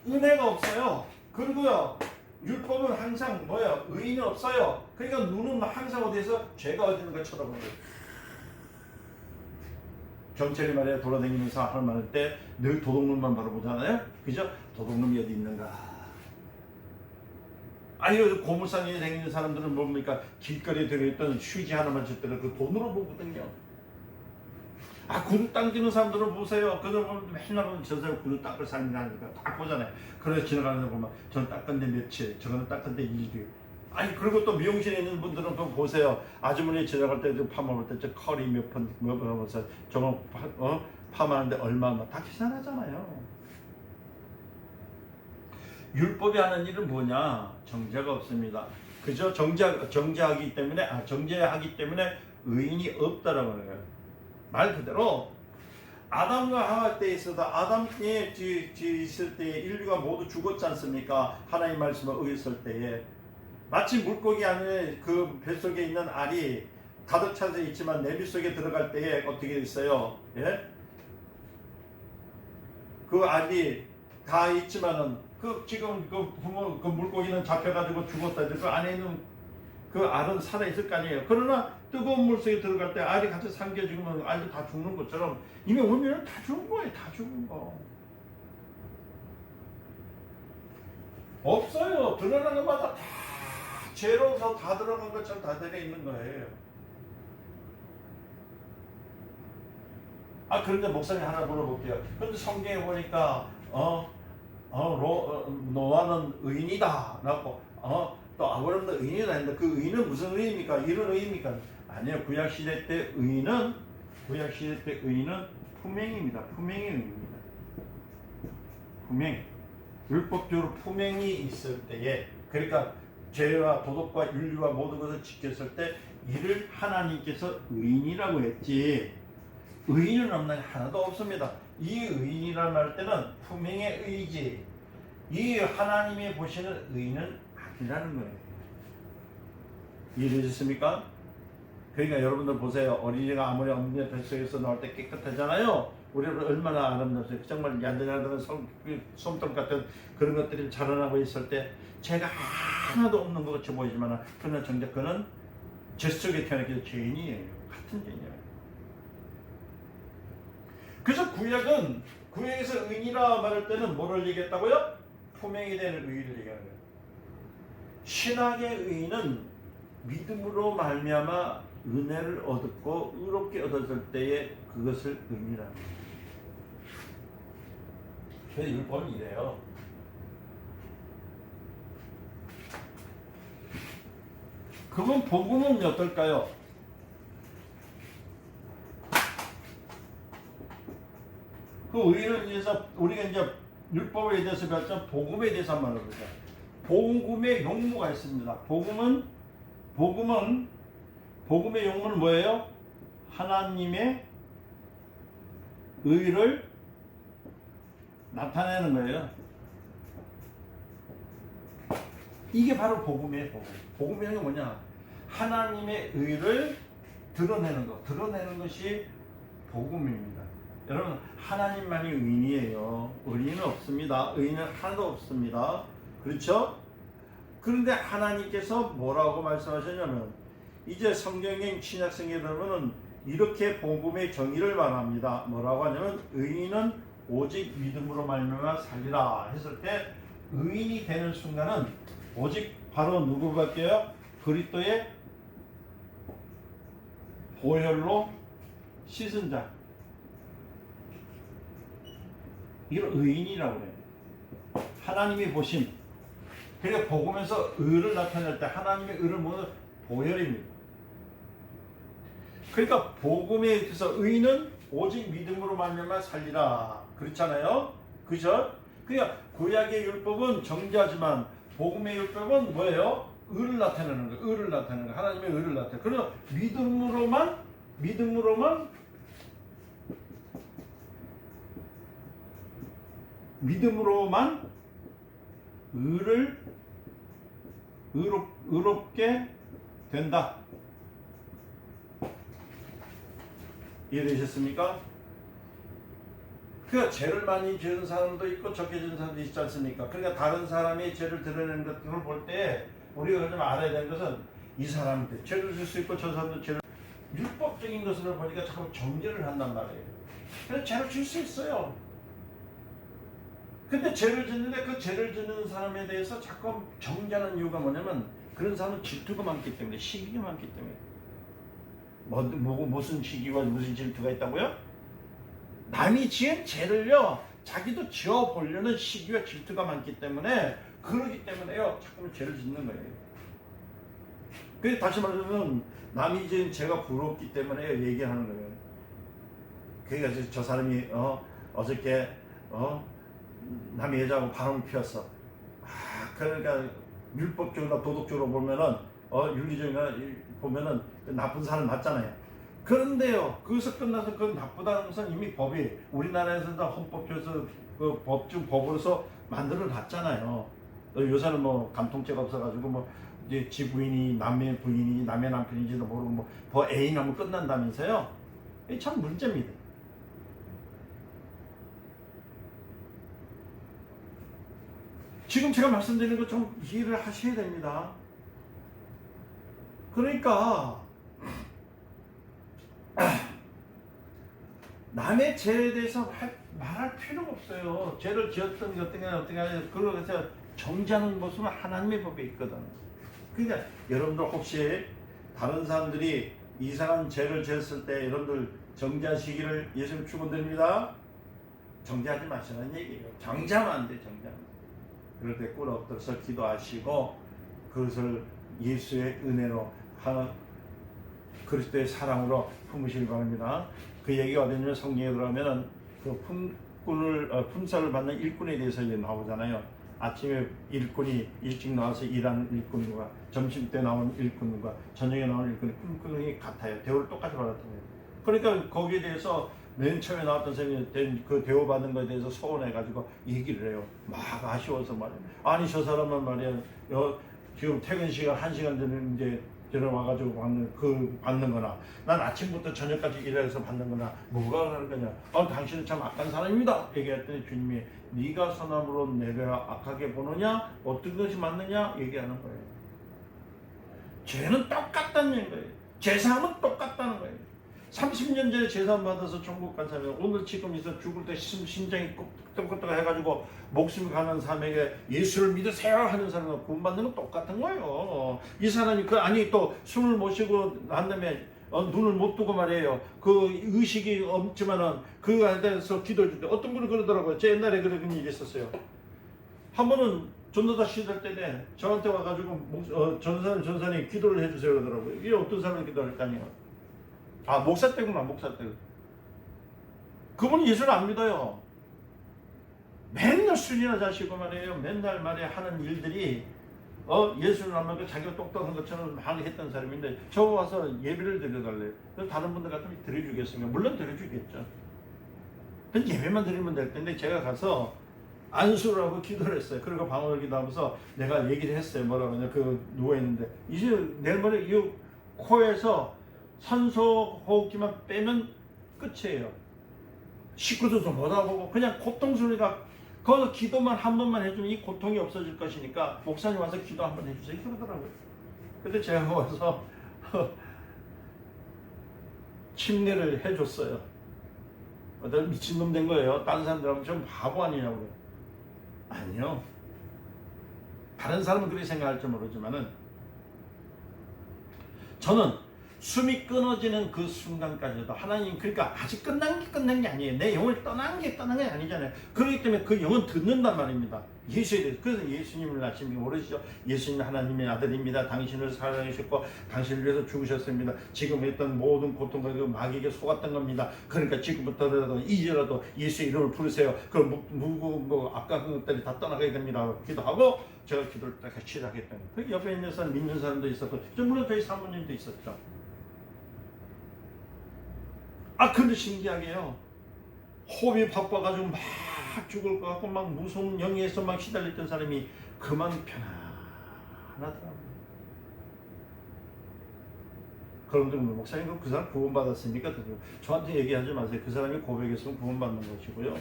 은혜가 없어요. 그리고요 율법은 항상 뭐예요? 의인이 없어요. 그러니까 눈은 항상 어디에서 죄가 어디 있는가 쳐다보는 거예요. 경찰이 말이야 돌아다니면서 할 말할 때 늘 도둑놈만 바라보잖아요. 그죠? 도둑놈이 어디 있는가. 아니 고물상에 다니는 사람들은 뭡니까? 길거리에 들어있던 휴지 하나만 줄 때는 그 돈으로 보거든요. 아, 구두 당기는 사람들은 보세요. 그들 보면 맨날 보면 저 사람 구두 닦을 사람이 아니니까 딱 보잖아요. 그래서 지나가는 데 보면 저는 닦은데 며칠, 저거는 닦은데 일주일. 아니, 그리고 또 미용실에 있는 분들은 또 보세요. 아주머니 지나갈 때, 파마할 때, 저 커리 몇 번, 저거 파마하는데 얼마나 다 계산하잖아요. 율법이 하는 일은 뭐냐? 정죄가 없습니다. 그죠? 정죄하기 때문에 의인이 없다라고 하는 거예요. 말 그대로 아담과 하와 때에 있어도 아담에 있을 때에 인류가 모두 죽었지 않습니까? 하나님 말씀을 어겼을 때에 마치 물고기 안에 그 뱃속에 있는 알이 가득 차서 있지만 내비 속에 들어갈 때에 어떻게 있어요? 예? 그 알이 다 있지만은 지금 그 물고기는 잡혀가지고 죽었다. 그 안에 있는 그 알은 살아있을 거 아니에요. 그러나 뜨거운 물속에 들어갈 때 알이 같이 삼겨 죽으면 알도 다 죽는 것처럼 이미 오면은 다 죽은 거예요. 다 죽은 거. 없어요. 드러나는 것마다 다 죄로서 다 들어간 것처럼 다 들어 있는 거예요. 아, 그런데 목사님 하나 물어볼게요. 그런데 성경에 보니까 노아는 의인이다 라고 또 아브라함도 의인이다 했는데 그 의인은 무슨 의입니까? 이런 의입니까? 아니요. 구약시대 때 의인은 품행입니다. 품행의 의입니다. 품행. 율법적으로 품행이 있을 때에, 그러니까 죄와 도덕과 윤리와 모든 것을 지켰을 때 이를 하나님께서 의인이라고 했지, 의인은 없는 하나도 없습니다. 이 의인이라는 말 때는 품행의 의지, 이 하나님이 보시는 의인은 아니라는 거예요. 이해되셨습니까? 그러니까 여러분들 보세요. 어린이가 아무리 어머니 뱃속에서 나올 때 깨끗하잖아요. 우리는 얼마나 아름답어요. 정말 얀들얀들한 솜돌 같은 그런 것들이 자라나고 있을 때 죄가 하나도 없는 것 같이 보이지만 그러나 정작 그는 죄 속에 태어났기 죄인이에요. 같은 죄인이에요. 그래서 구약에서 의인이라 말할 때는 뭐를 얘기했다고요? 품행이 되는 의의를 얘기하는 거예요. 신학의 의인은 믿음으로 말미암아 은혜를 얻고 의롭게 얻었을 때에 그것을 의인이라는 거예요. 그래서 율법은 이래요. 그건 복음은 어떨까요? 그 의인을 위해서 우리가 이제 율법에 대해서 배웠죠. 복음에 대해서 한번 알아보자. 복음의 용무가 있습니다. 복음의 용무는 뭐예요? 하나님의 의를 나타내는 거예요. 이게 바로 복음이에요. 복음이라는 게 뭐냐? 하나님의 의를 드러내는 것. 드러내는 것이 복음입니다. 여러분, 하나님만이 의인이에요. 의인은 없습니다. 의인은 하나도 없습니다. 그렇죠? 그런데 하나님께서 뭐라고 말씀하셨냐면, 이제 성경의 신약성경에 보면은 이렇게 복음의 정의를 말합니다. 뭐라고 하냐면, 의인은 오직 믿음으로 말미암아 살리라 했을 때, 의인이 되는 순간은 오직 바로 누구밖에요? 그리스도의 보혈로 씻은 자. 이걸 의인이라고 해요. 하나님이 보신. 그러니까 복음에서 의를 나타낼 때 하나님의 의를 모두 보혈입니다. 그러니까 복음에 있어서 의인은 오직 믿음으로 말미암아 살리라. 그렇잖아요. 그죠? 그러니까 구약의 율법은 정죄하지만 복음의 율법은 뭐예요? 의를 나타내는 거예요. 의를 나타내는 거예요. 하나님의 의를 나타내는 거예요. 그래서 믿음으로만 믿음으로만 의롭게 된다. 이해되셨습니까? 그 죄를 많이 지은 사람도 있고 적게 지은 사람도 있지 않습니까? 그러니까 다른 사람이 죄를 드러내는 것들을 볼 때 우리가 좀 알아야 되는 것은 이 사람들 죄를 질 수 있고 저 사람도 죄를 율법적인 것으로 보니까 자꾸 정죄를 한단 말이에요. 그래서 죄를 질 수 있어요. 근데 죄를 짓는데 그 죄를 짓는 사람에 대해서 자꾸 정죄하는 이유가 뭐냐면 그런 사람은 질투가 많기 때문에, 시기가 많기 때문에. 무슨 시기와 무슨 질투가 있다고요? 남이 지은 죄를요 자기도 지어보려는 시기와 질투가 많기 때문에, 그러기 때문에요 자꾸만 죄를 짓는 거예요. 그래서 다시 말하면 남이 지은 죄가 부럽기 때문에 얘기하는 거예요. 그러니까 저 사람이 어저께 남의 여자하고 바람을 피웠어. 그러니까 율법적으로 도덕적으로 보면은 윤리적으로 보면은 나쁜 사람 맞잖아요. 그런데요 거기서 끝나서 그건 나쁘다는 것은 이미 법이 우리나라에서도 헌법에서 그 법중 법으로서 만들어 놨잖아요. 요새는 뭐 간통죄가 없어가지고 뭐 이제 지부인이 남의 부인이 남의 남편인지도 모르고 뭐 애인하면 끝난다면서요. 이게 참 문제입니다. 지금 제가 말씀드리는 거 좀 이해를 하셔야 됩니다. 그러니까 남의 죄에 대해서 말할 필요가 없어요. 죄를 지었던 게 어떻게 하냐. 그래서 정죄하는 모습은 하나님의 법에 있거든. 그러니까 여러분들 혹시 다른 사람들이 이상한 죄를 지었을 때 여러분들 정죄하시기를 예수님 축원드립니다. 정죄하지 마시라는 얘기예요. 정죄하면 안 돼. 정죄하면. 그럴 때 꿇어 엎드려서 기도하시고 그것을 예수의 은혜로 그리스도의 사랑으로 품으시기 바랍니다. 그 얘기가 어디냐면 성경에 들어가면은 그 품살을 받는 일꾼에 대해서 이제 나오잖아요. 아침에 일꾼이 일찍 나와서 일하는 일꾼과 점심 때 나오는 일꾼과 저녁에 나오는 일꾼이 품꾼이 같아요. 대우를 똑같이 받았던 거예요. 그러니까 거기에 대해서 맨 처음에 나왔던 사람이 그 대우받는 것에 대해서 서운해가지고 얘기를 해요. 막 아쉬워서 말이에요. 아니 저 사람은 말이야 지금 퇴근 시간 1시간 전에 이제 들어와가지고 받는 거나 난 아침부터 저녁까지 일해서 받는 거나 뭐가 다른 거냐. 당신은 참 악한 사람입니다. 얘기했더니 주님이 네가 선함으로 내가 악하게 보느냐 어떤 것이 맞느냐 얘기하는 거예요. 죄는 똑같다는 거예요. 제사함은 똑같다는 거예요. 30년 전에 제사 받아서 천국 간 사람이 오늘 지금 있어 죽을 때 심장이 끄떡끄떡 해가지고 목숨이 가는 사람에게 예수를 믿으세요 하는 사람과 구원받는 건 똑같은 거예요. 이 사람이 또 숨을 못 쉬고 난 다음에 눈을 못 뜨고 말이에요. 그 의식이 없지만은 그 안에서 기도해 줄 때 어떤 분이 그러더라고요. 제 옛날에 그런 일이 있었어요. 한 번은 전도사 시절 때에 저한테 와가지고 전사님 기도를 해주세요 그러더라고요. 이게 어떤 사람이 기도를 했다니요. 목사 때구나, 목사 때. 그분이 예수를 안 믿어요. 맨날 술이나 자시고 말이에요. 맨날 말이에요. 하는 일들이, 예수를 안 믿고 자기가 똑똑한 것처럼 막 했던 사람인데, 저 와서 예배를 드려달래요. 그래서 다른 분들 같으면 드려주겠습니까? 물론 드려주겠죠. 근데 예배만 드리면 될 텐데, 제가 가서 안수를 하고 기도를 했어요. 그리고 방언을 기도하면서 내가 얘기를 했어요. 뭐라고 하냐. 누워있는데, 이제 내일 모레 이 코에서 산소 호흡기만 빼면 끝이에요. 식구들도 못 알아보고 그냥 고통스러우니까 거기서 기도만 한 번만 해주면 이 고통이 없어질 것이니까 목사님 와서 기도 한 번 해주세요 그러더라고요. 근데 제가 와서 침례를 해줬어요. 내가 미친놈 된 거예요. 다른 사람들하고 좀 바보 아니냐고요. 아니요. 다른 사람은 그렇게 생각할지 모르지만은 저는 숨이 끊어지는 그 순간까지도 하나님, 그러니까 아직 끝난 게 아니에요. 내 영을 떠난 게 아니잖아요. 그렇기 때문에 그 영은 듣는단 말입니다. 예수에 대해서. 그래서 예수님을 아시는 게 모르시죠? 예수님 하나님의 아들입니다. 당신을 사랑하셨고 당신을 위해서 죽으셨습니다. 지금 했던 모든 고통과 그 마귀에게 속았던 겁니다. 그러니까 지금부터라도 이제라도 예수의 이름을 부르세요. 그럼 아까 것들이 다 떠나가야 됩니다. 기도하고 제가 기도를 딱 시작했더니 그 옆에 있는 사람 믿는 사람도 있었고 물론 저희 사모님도 있었죠. 근데 신기하게요. 호흡이 바빠가지고 막 죽을 것 같고 막 무서운 영예에서 막 시달렸던 사람이 그만 편안하더라고요. 그런데 목사님 그 사람 구원받았습니까? 저한테 얘기하지 마세요. 그 사람이 고백했으면 구원받는 것이고요.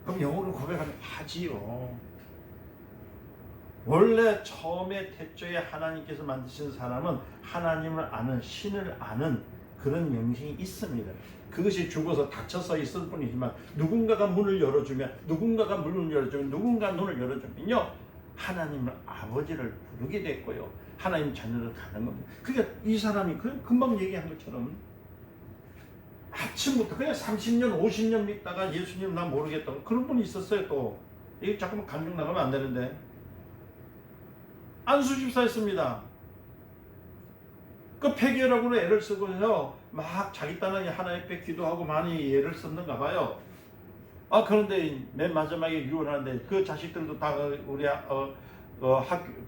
그럼 영으로 고백하면 하지요. 원래 처음에 태초에 하나님께서 만드신 사람은 하나님을 아는, 신을 아는 그런 영성이 있습니다. 그것이 죽어서 닫혀서 있을 뿐이지만 누군가가 문을 열어주면 누군가 눈을 열어주면요 하나님을 아버지를 부르게 됐고요 하나님 자녀를 가는 겁니다. 그러니까 이 사람이 금방 얘기한 것처럼 아침부터 그냥 30년 50년 믿다가 예수님 나 모르겠다고 그런 분이 있었어요. 또 이게 자꾸만 감정 나가면 안 되는데 안수 집사였습니다. 그 폐결하고는 애를 쓰고 해서 막 자기 딴에 하나님 앞에 기도하고 많이 애를 썼는가 봐요. 그런데 맨 마지막에 유언하는데 그 자식들도 다 우리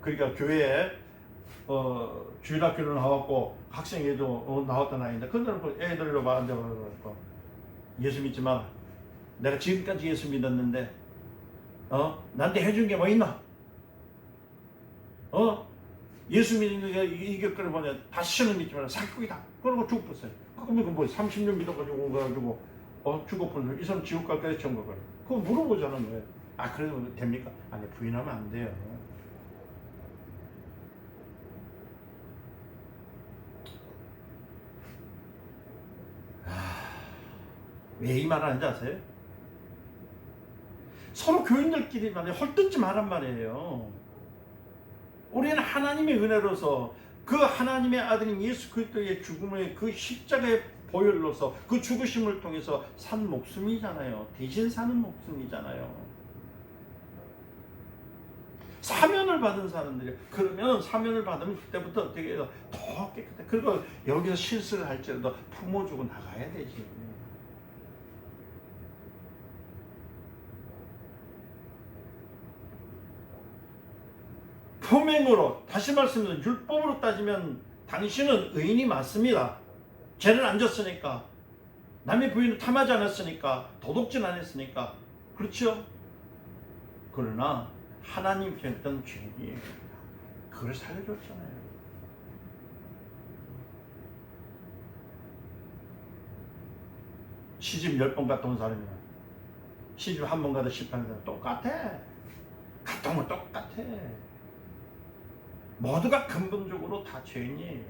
그러니까 교회에 주일학교를 나왔고 학생회도 나왔던 아이인데 그들은 애들로 앉아버려서 예수 믿지 마. 내가 지금까지 예수 믿었는데 나한테 해준 게 뭐 있나? 예수 믿는 게 이겼거나 뭐냐 다시는 믿지 마라. 사기꾼이다. 그러고 죽었어요. 그러면 뭐 30년 믿어가지고 오가지고 죽었거든요. 이 사람 지옥 갈까요? 천국 갈까요? 그거 물어보자는 거예요. 그래도 됩니까? 아니 부인하면 안 돼요. 왜 이 말을 하는지 아세요? 서로 교인들끼리 말이에요. 헐뜯지 말란 말이에요. 우리는 하나님의 은혜로서 그 하나님의 아들인 예수 그리스도의 죽음의 그 십자가의 보혈로서 그 죽으심을 통해서 산 목숨이잖아요. 대신 사는 목숨이잖아요. 사면을 받은 사람들이 그러면 사면을 받으면 그때부터 어떻게 해서 더 깨끗해. 그리고 여기서 실수를 할지라도 품어주고 나가야 되지. 표명으로 다시 말씀드리면 율법으로 따지면 당신은 의인이 맞습니다. 죄를 안 졌으니까 남의 부인을 탐하지 않았으니까 도둑질 안 했으니까 그렇죠? 그러나 하나님께 했던 죄입니다. 그걸 살려줬잖아요. 시집 10번 갔다 온 사람이야. 시집 한 번 가다 18년 똑같아. 갔다 오면 똑같아. 모두가 근본적으로 다 죄인이에요.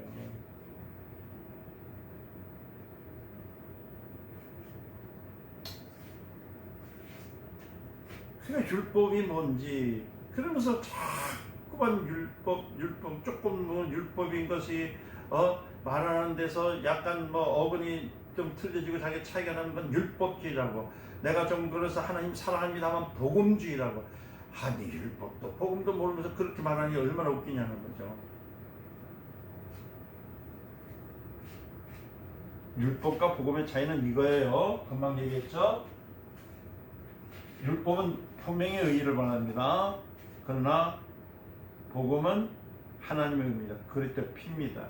그러니까 율법이 뭔지 그러면서 자꾸만 율법 조금 뭐 율법인 것이 말하는 데서 약간 뭐 어근이 좀 틀려지고 자기 차이가 나는 건 율법주의라고 내가 좀 그래서 하나님 사랑합니다만 복음주의라고 아니 율법도 복음도 모르면서 그렇게 말하니 얼마나 웃기냐는 거죠. 율법과 복음의 차이는 이거예요. 금방 얘기했죠. 율법은 표명의 의의를 말합니다. 그러나 복음은 하나님의 의입니다. 그리스도의 피입니다.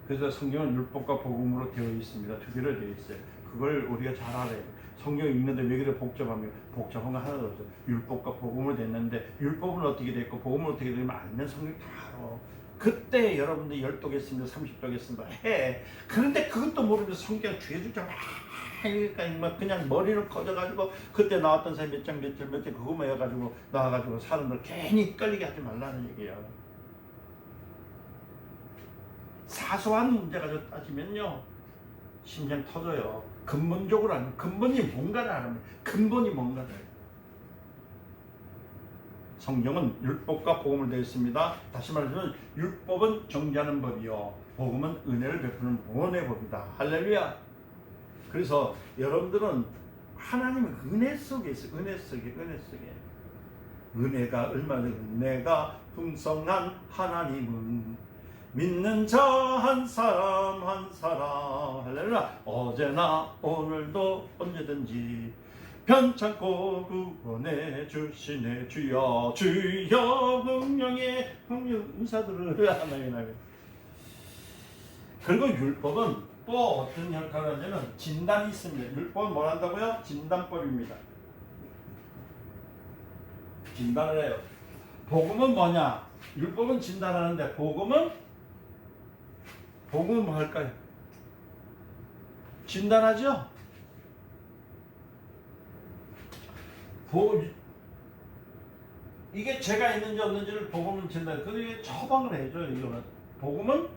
그래서 성경은 율법과 복음으로 되어 있습니다. 두 개로 되어 있어요. 그걸 우리가 잘 알아야 돼요. 성경 읽는데 왜 그래 복잡하면 복잡한 거 하나도 없어요. 율법과 복음으로 됐는데 율법은 어떻게 됐고 복음은 어떻게 되면 알면 성경 다 알아. 그때 여러분들 10도겠습니다. 30도겠습니다. 해. 그런데 그것도 모르면서 성경 주에 주장 그러니까 그냥 머리를 커져가지고 그때 나왔던 사람 몇 장 그거만 해가지고 나와가지고 사람들 괜히 헷갈리게 하지 말라는 얘기야. 사소한 문제 가지고 따지면요 심장 터져요. 근본적으로 하는 근본이 뭔가를 알면 근본이 뭔가를. 성경은 율법과 복음을 되어 있습니다. 다시 말하면 율법은 정죄하는 법이요 복음은 은혜를 베푸는 구원의 법이다. 할렐루야. 그래서 여러분들은 하나님의 은혜 속에 있어요. 은혜 속에 은혜가 얼마나 은혜가 풍성한 하나님은 믿는 자 한 사람 한 사람 할렐루야. 어제나 오늘도 언제든지 편찮고 구원해 주시네. 주여 주여 성령의 은사들을 하나님. 그리고 율법은 또 어떤 역할을 하냐면 진단이 있습니다. 율법은 뭘 한다고요? 진단법입니다. 진단을 해요. 복음은 뭐냐? 율법은 진단하는데 복음은 뭐 할까요? 진단하죠? 이게 죄가 있는지 없는지를 복음은 진단. 그게 처방을 해줘요. 이거는 복음은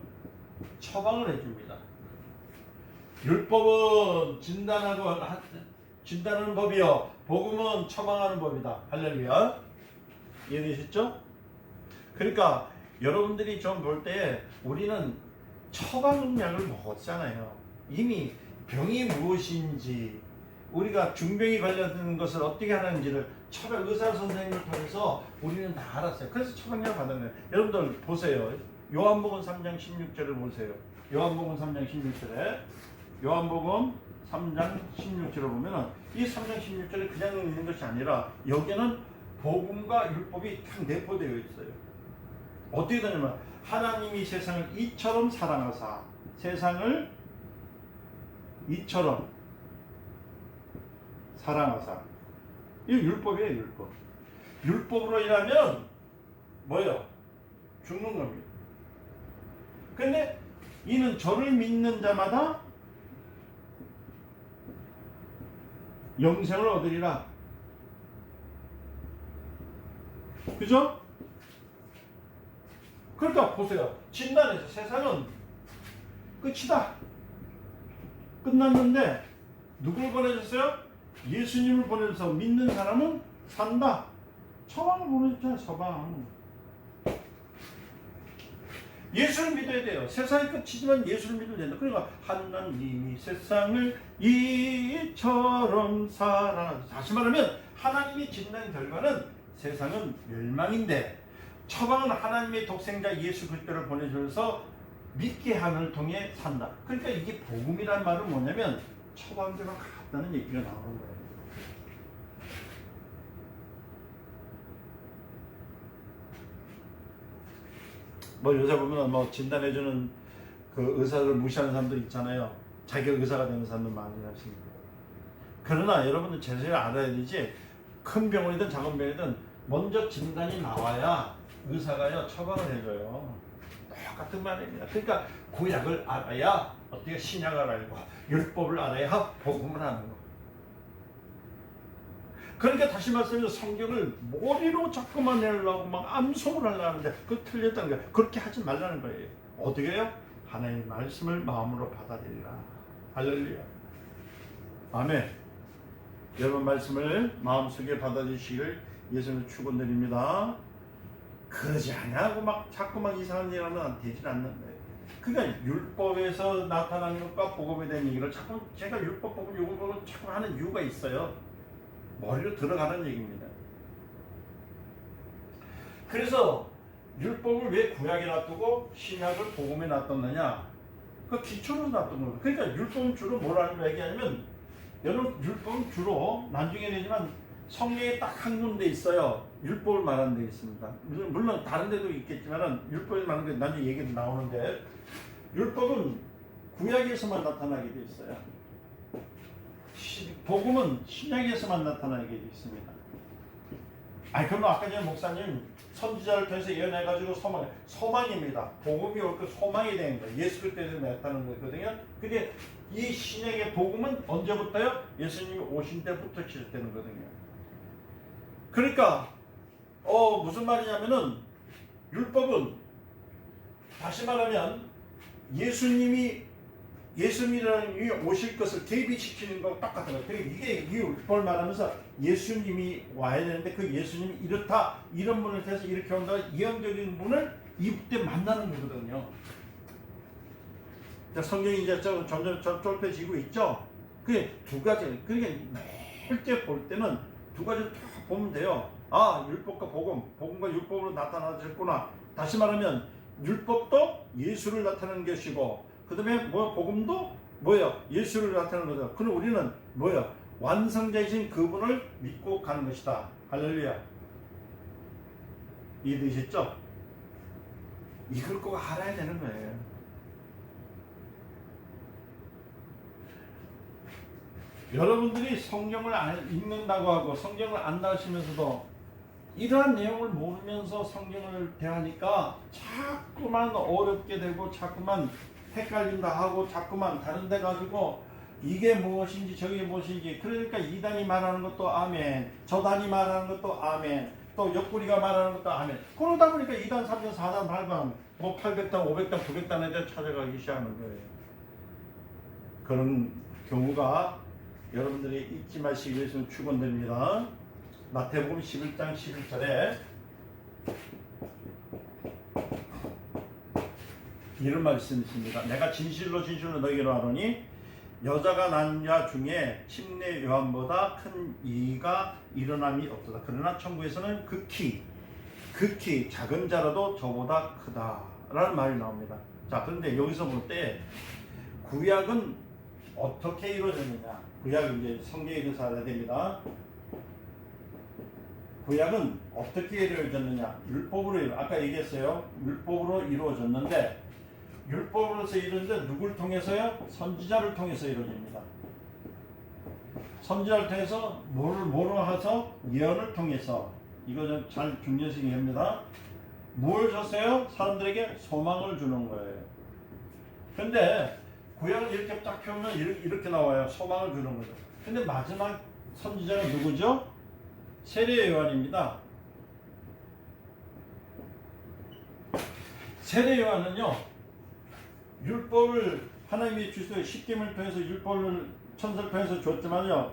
처방을 해줍니다. 율법은 진단하는 법이요. 복음은 처방하는 법이다. 할렐루야. 이해되셨죠? 그러니까 여러분들이 좀 볼 때 우리는 처방약을 먹었잖아요. 이미 병이 무엇인지 우리가 중병이 관련된 것을 어떻게 하는지를 처방 의사 선생님을 통해서 우리는 다 알았어요. 그래서 처방약을 받는 거예요. 여러분들 보세요. 요한복음 3장 16절을 보세요. 요한복음 3장 16절에 요한복음 3장 16절을 보면은 이 3장 16절에 그냥 있는 것이 아니라 여기는 복음과 율법이 딱 내포되어 있어요. 어떻게 되냐면 하나님이 세상을 이처럼 사랑하사 세상을 이처럼 사랑하사 이 율법이에요. 율법. 율법으로 인하면 뭐예요? 죽는 겁니다. 근데 이는 저를 믿는 자마다 영생을 얻으리라. 그죠? 그러니까 보세요. 진단에서 세상은 끝이다. 끝났는데 누굴 보내줬어요? 예수님을 보내줘서 믿는 사람은 산다. 처방을 보내줬잖아요. 처방. 예수를 믿어야 돼요. 세상이 끝이지만 예수를 믿어야 된다. 그러니까 하나님이 세상을 이처럼 사랑. 다시 말하면 하나님이 진단 결과는 세상은 멸망인데 처방은 하나님의 독생자 예수 그리스도를 보내줘서 믿게 함을 통해 산다. 그러니까 이게 복음이란 말은 뭐냐면 처방대로 같다는 얘기가 나오는 거예요. 뭐 요새 보면 뭐 진단해주는 그 의사를 무시하는 사람들 있잖아요. 자기가 의사가 되는 사람들 많이 하십니다. 그러나 여러분들 제대로 알아야 되지. 큰 병원이든 작은 병이든 먼저 진단이 나와야 의사가요 처방을 해줘요. 똑같은 말입니다. 그러니까 구약을 알아야 어떻게 신약을 알고 율법을 알아야 복음을 하는 거. 그러니까 다시 말씀해서 성경을 머리로 자꾸만 내려고 막 암송을 하려고 하는데 그거 틀렸다는 거예요. 그렇게 하지 말라는 거예요. 어떻게 해요? 하나님의 말씀을 마음으로 받아들이라. 할렐루야. 아멘. 여러분 말씀을 마음속에 받아주시길 예수님 축원드립니다. 그러지 않냐고 막 자꾸만 이상한 일 하면 되질 않는 거예요. 그러니까 율법에서 나타나는 것과 복음에 대한 얘기를 자꾸 제가 율법, 복음, 요걸 자꾸 하는 이유가 있어요. 머리로 들어가는 얘기입니다. 그래서 율법을 왜 구약에 놔두고 신약을 복음에 놔뒀느냐? 그 기초로 놔둔 거예요. 그러니까 율법은 주로 뭐라고 얘기하냐면 여러분 율법은 주로 나중에 되지만 성경에 딱 한 군데 있어요. 율법을 말하는 데 있습니다. 물론 다른 데도 있겠지만 율법을 말하는 데 나중에 얘기도 나오는데 율법은 구약에서만 나타나게 돼 있어요. 복음은 신약에서만 나타나게 돼 있습니다. 그럼 아까 전에 목사님 선지자를 통해서 예언해가지고 소망입니다. 복음이 올 때 소망이 되는 거예요. 예수 그리스도에서 나타나는 거거든요. 근데 이 신약의 복음은 언제부터요? 예수님이 오신 때부터 시작되는 거거든요. 그러니까 무슨 말이냐면은 율법은 다시 말하면 예수님이 오실 것을 대비시키는 거 똑같은 거예요. 이게 이 율법을 말하면서 예수님이 와야 되는데 그 예수님이 이렇다 이런 분을 통해서 이렇게 온다 이형적인 분을 이때 만나는 거거든요. 성경이 이제 점점 좁혀지고 있죠. 그게 두 가지. 그러니까 매일 볼 때는 두 가지를 다 보면 돼요. 율법과 복음과 율법으로 나타나셨구나. 다시 말하면 율법도 예수를 나타내는 것이고, 그 다음에 복음도 뭐예요? 예수를 나타내는 거죠. 그럼 우리는 뭐예요? 완성자이신 그분을 믿고 가는 것이다. 할렐루야. 이해되셨죠? 이걸 꼭 알아야 되는 거예요. 여러분들이 성경을 읽는다고 하고 성경을 안다 하시면서도 이러한 내용을 모르면서 성경을 대하니까 자꾸만 어렵게 되고 자꾸만 헷갈린다 하고 자꾸만 다른 데 가지고 이게 무엇인지 저게 무엇인지, 그러니까 이단이 말하는 것도 아멘, 저단이 말하는 것도 아멘, 또 옆구리가 말하는 것도 아멘. 그러다 보니까 2단 3단 4단 8단 뭐 800단 500단 900단에 대해 찾아가기 시작하는 거예요. 그런 경우가 여러분들이 잊지 마시기 위해서 축원드립니다. 마태복음 11장 11절에 이런 말씀이 있습니다. 내가 진실로 진실로 너희로 하노니 여자가 낳은 자 중에 침례 요한보다 큰 이가 일어남이 없도다. 그러나 천국에서는 극히 작은 자라도 저보다 크다라는 말이 나옵니다. 자, 그런데 여기서 볼 때 구약은 어떻게 이루어졌느냐? 구약은 이제 성경에 의해서 알아야 됩니다. 구약은 어떻게 이루어졌느냐? 율법으로, 아까 얘기했어요. 율법으로 이루어졌는데, 율법으로서 이루어졌는데 누굴 통해서요? 선지자를 통해서 이루어집니다. 선지자를 통해서 뭐를 해서? 예언을 통해서. 이거 좀 잘 중요시 얘기합니다. 뭘 줬어요? 사람들에게 소망을 주는 거예요. 근데 구약을 이렇게 딱 펴면 이렇게 나와요. 소망을 주는 거죠. 근데 마지막 선지자는 누구죠? 세례 요한입니다. 세례 요한은요, 율법을 하나님이 주셔서 십계명을 통해서 율법을 천사를 통해서 줬지만요,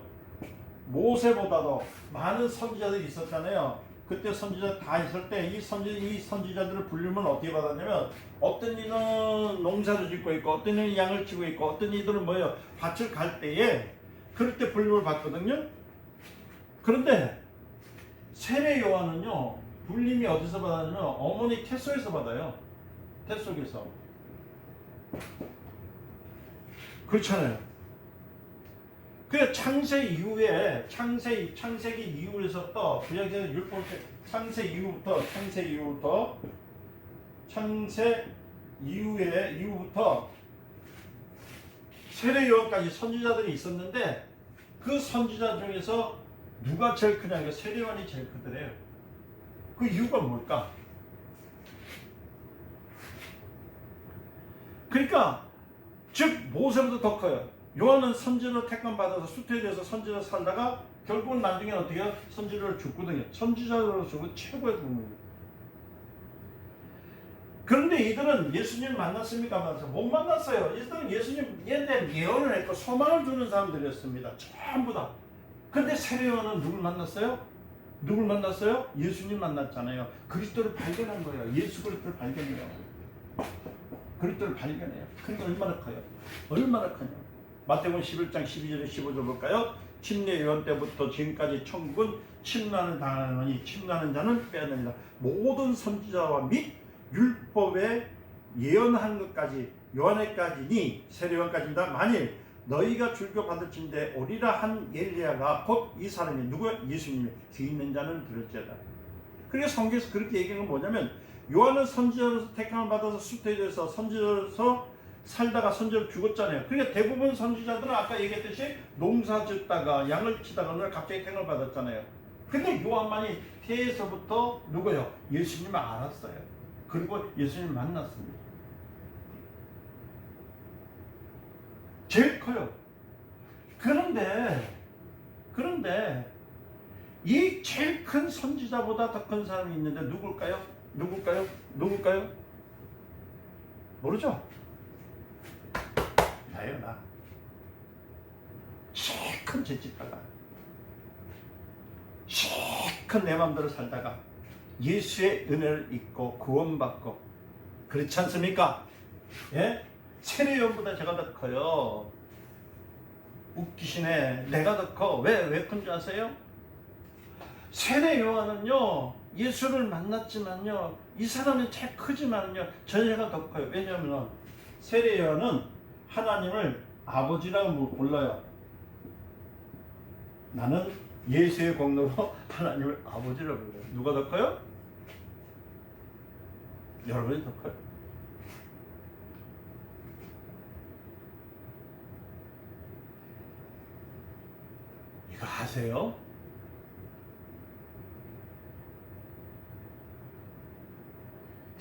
모세보다도 많은 선지자들이 있었잖아요. 그때 선지자 다 있을 때 이 선지자들을 부르면 어떻게 받았냐면, 어떤 이는 농사를 짓고 있고, 어떤 이는 양을 치고 있고, 어떤 이들은 뭐예요? 밭을 갈 때에 그럴 때 불림을 받거든요. 그런데 세례 요한은요, 불림이 어디서 받았냐면 어머니 태소에서 받아요. 태 속에서. 그렇잖아요. 그 창세 이후에 창세기 이후에서부터 구약에서 율법 창세 이후부터 세례 요한까지 선지자들이 있었는데, 그 선지자 중에서 누가 제일 크냐? 세례 요한이 제일 크더래요. 그 이유가 뭘까? 그러니까 즉 모세보다 더 커요. 요한은 선지자로 택감 받아서 수태에서 선지자로 살다가 결국은 나중에 어떻게 해요? 선지자로 죽거든요. 선지자로 죽은 최고의 부분입니다. 그런데 이들은 예수님을 만났습니까? 못 만났어요. 이들은 예수님에 대한 예언을 했고 소망을 주는 사람들이었습니다. 전부 다. 그런데 세례 요한은 누굴 만났어요? 예수님 만났잖아요. 그리스도를 발견한 거예요. 예수 그리스도를 발견해요. 그게 얼마나 커요? 얼마나 커요? 마태복음 11장 12절에 15절 볼까요? 침례 요한 때부터 지금까지 천국은 침례하는 당하노니 침례하는 자는 빼앗느니라. 모든 선지자와 및 율법에 예언한 것까지 요한에까지니 세례 요한까지입니다. 만일 너희가 줄겨 받을진대 오리라 한 엘리야가 곧 이 사람이 누구야? 예수님이 귀 있는 자는 들을지어다. 그러니까 성경에서 그렇게 얘기한 건 뭐냐면, 요한은 선지자로서 택함을 받아서 수태에서 선지자로서 살다가 선지자로 죽었잖아요. 그러니까 대부분 선지자들은 아까 얘기했듯이 농사 짓다가 양을 치다가 오늘 갑자기 택을 받았잖아요. 근데 요한만이 태에서부터 누구요? 예수님을 알았어요. 그리고 예수님을 만났습니다. 제일 커요. 그런데 이 제일 큰 선지자보다 더 큰 사람이 있는데 누굴까요? 모르죠? 나예요, 나. 실컷 재짓다가 실컷 내 맘대로 살다가 예수의 은혜를 잊고 구원받고, 그렇지 않습니까? 예? 세례 요한보다 제가 더 커요. 웃기시네. 내가 더 커. 왜 큰 줄 아세요? 세례 요한은요, 예수를 만났지만요, 이 사람은 제일 크지만요, 전체가 더 커요. 왜냐하면 세례 요한은 하나님을 아버지라고 불러요. 나는 예수의 공로로 하나님을 아버지라고 불러요. 누가 더 커요? 여러분이 더 커요. 이거 아세요?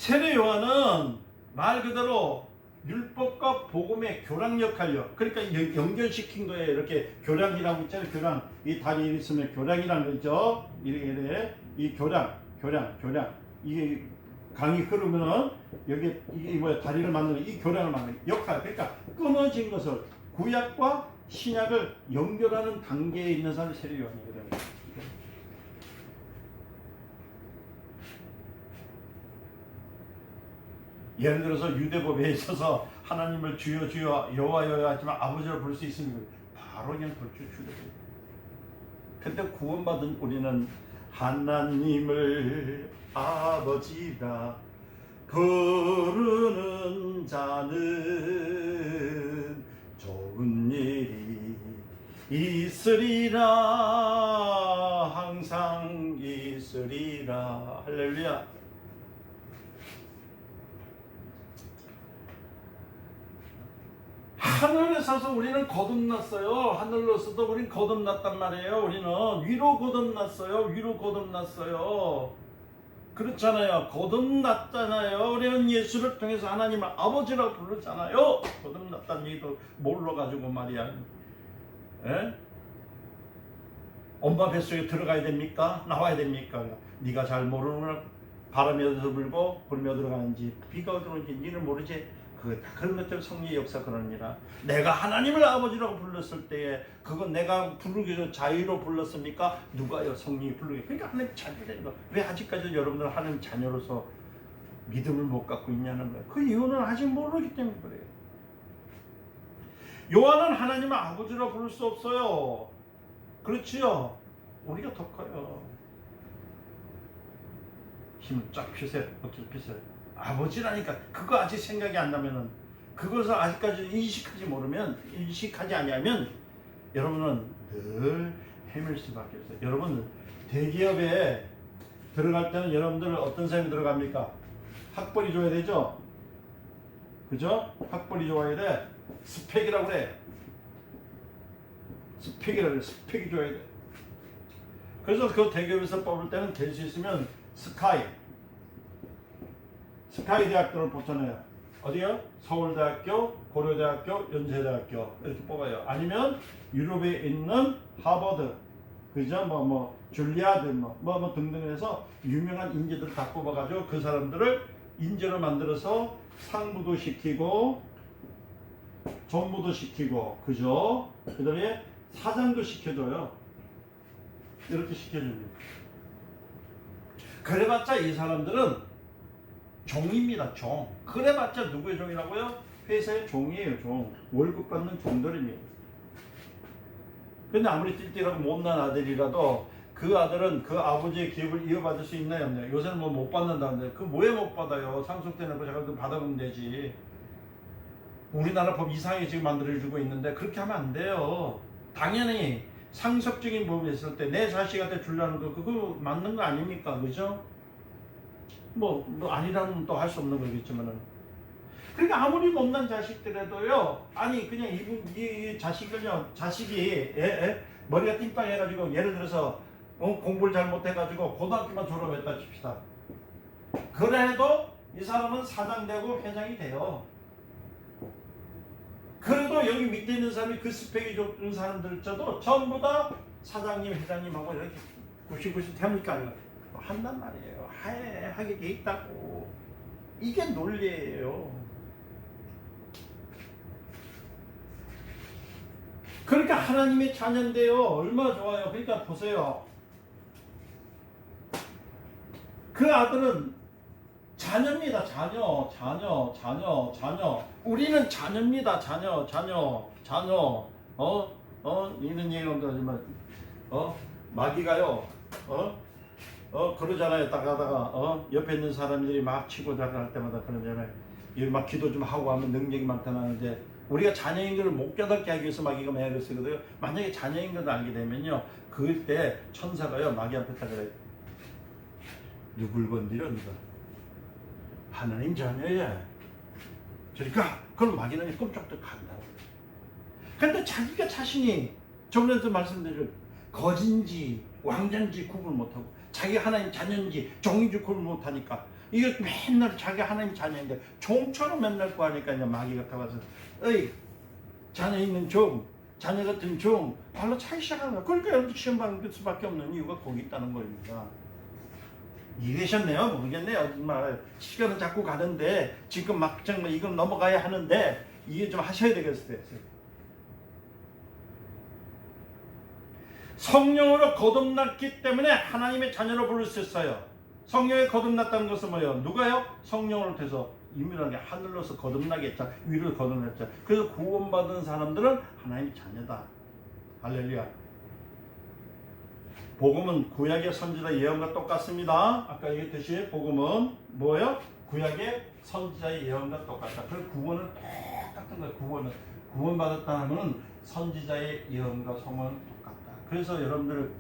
세례 요한은 말 그대로 율법과 복음의 교량 역할이요. 그러니까 연결시킨 거예요. 이렇게 교량이라고 있잖아요. 교량. 이 다리에 있으면 교량이라는 거죠. 이렇게 이 교량. 이게 강이 흐르면은 여기 이게 뭐야 다리를 만드는 이 교량을 만드는 역할. 그러니까 끊어진 것을 구약과 신약을 연결하는 단계에 있는 사람이 세례 요한이거든요. 예를 들어서 유대법에 있어서 하나님을 주여 주여 여호와 여호와 하지만 아버지로 부를 수 있습니다. 바로 그냥 돌출 주거든요. 근데 구원받은 우리는 하나님을 아버지라 부르는 자는 좋은 일이 있으리라 항상 있으리라. 할렐루야. 하늘에서도 우리는 거듭났어요. 하늘로서도 우리는 거듭났단 말이에요. 우리는 위로 거듭났어요. 위로 거듭났어요. 그렇잖아요. 거듭났잖아요. 우리는 예수를 통해서 하나님을 아버지라고 부르잖아요. 거듭났다는 얘기도 몰라가지고 말이야. 에? 엄마 뱃속에 들어가야 됩니까? 나와야 됩니까? 네가 잘 모르는 바람이 어디서 불고 불이 어디로 가는지 비가 어디로 오는지 니는 모르지. 그런 것처럼 성령의 역사 그러니라. 내가 하나님을 아버지라고 불렀을 때에 그건 내가 부르기 전 자유로 불렀습니까? 누가요? 성령이 부르게. 그러니까 하나님 자녀된 거. 왜 아직까지 여러분들 하나님 자녀로서 믿음을 못 갖고 있냐는 거예요. 그 이유는 아직 모르기 때문에 그래요. 요한은 하나님을 아버지라고 부를 수 없어요. 그렇지요? 우리가 더 커요. 힘을 쫙 펴세요. 어깨를 펴세요. 아버지라니까. 그거 아직 생각이 안 나면은, 그것을 아직까지 인식하지 아니하면 여러분은 늘 헤맬 수밖에 없어요. 여러분 대기업에 들어갈 때는 여러분들 어떤 사람이 들어갑니까? 학벌이 좋아야 되죠? 그죠? 학벌이 좋아야 돼. 스펙이라고 그래. 스펙이 좋아야 돼. 그래서 그 대기업에서 뽑을 때는 될 수 있으면 스카이 대학교를 뽑잖아요. 어디요? 서울대학교, 고려대학교, 연세대학교 이렇게 뽑아요. 아니면 유럽에 있는 하버드, 그죠? 줄리아드, 등등 해서 유명한 인재들 다 뽑아가지고 그 사람들을 인재로 만들어서 상무도 시키고, 전무도 시키고, 그죠? 그 다음에 사장도 시켜줘요. 이렇게 시켜줍니다. 그래봤자 이 사람들은 종입니다. 종. 그래봤자 누구의 종이라고요? 회사의 종이에요. 종. 월급 받는 종들입니다. 근데 아무리 띨띨하고 못난 아들이라도 그 아들은 그 아버지의 기업을 이어받을 수 있나요? 없나요? 요새는 못 받는다는데 그 뭐에 못 받아요? 상속되는 거 자기들 받아보면 되지. 우리나라 법 이상하게 지금 만들어주고 있는데 그렇게 하면 안 돼요. 당연히 상속적인 법이 있을 때 내 자식한테 주려는 거 그거 맞는 거 아닙니까? 그죠? 아니라는 또 할 수 없는 거겠지만은. 그러니까 아무리 못난 자식들에도요, 아니, 그냥 이 자식이, 머리가 띵빵 해가지고, 예를 들어서, 공부를 잘못해가지고, 고등학교만 졸업했다 칩시다. 그래도 이 사람은 사장되고 회장이 돼요. 그래도 여기 밑에 있는 사람이 그 스펙이 좋은 사람들조차도 전부 다 사장님, 회장님하고 이렇게 90% 합니까? 한단 말이에요. 하게 돼 있다고. 이게 논리예요. 그러니까 하나님의 자녀인데요. 얼마나 좋아요. 그러니까 보세요. 그 아들은 자녀입니다. 자녀. 우리는 자녀입니다. 자녀. 이런 얘기는 하지만, 마귀가요. 그러잖아요. 딱 하다가, 옆에 있는 사람들이 막 치고 할 때마다 그러잖아요. 막 기도 좀 하고 하면 능력이 나타나는데, 우리가 자녀인 것을 못 깨닫게 하기 위해서 마귀가 매를 쓰거든요. 만약에 자녀인 것을 알게 되면요, 그때 천사가요, 마귀 앞에 딱 그래요. 누굴 건드렸는가? 하나님 자녀야. 그러니까, 그럼 마귀는 꼼짝도 간다고. 근데 자기가 자신이, 저번에도 말씀드린 거진지, 왕자인지 구분 못하고, 자기 하나님 자녀인지 종인지 구분 못하니까 이게 맨날 자기 하나님 자녀인데 종처럼 맨날 구하니까 이제 마귀가 타와서 어이 자녀 있는 종, 자녀 같은 종 발로 차기 시작하는 거야. 그러니까 시험 받을 수밖에 없는 이유가 거기 있다는 겁니다. 이해되셨네요? 모르겠네요. 정말 시간은 자꾸 가는데 지금 막 정말 이걸 넘어가야 하는데 이해 좀 하셔야 되겠어요. 성령으로 거듭났기 때문에 하나님의 자녀로 부를 수 있어요. 성령에 거듭났다는 것은 뭐예요? 누가요? 성령으로 돼서 임밀하게 하늘로서 거듭나게 했자, 위로 거듭났자. 그래서 구원받은 사람들은 하나님의 자녀다. 할렐루야. 복음은 구약의 선지자 예언과 똑같습니다. 아까 얘기했듯이 복음은 뭐예요? 구약의 선지자의 예언과 똑같다. 그래서 구원은 똑같은 거예요. 구원받았다 하면은 선지자의 예언과 소망은 똑같다. 그래서 여러분들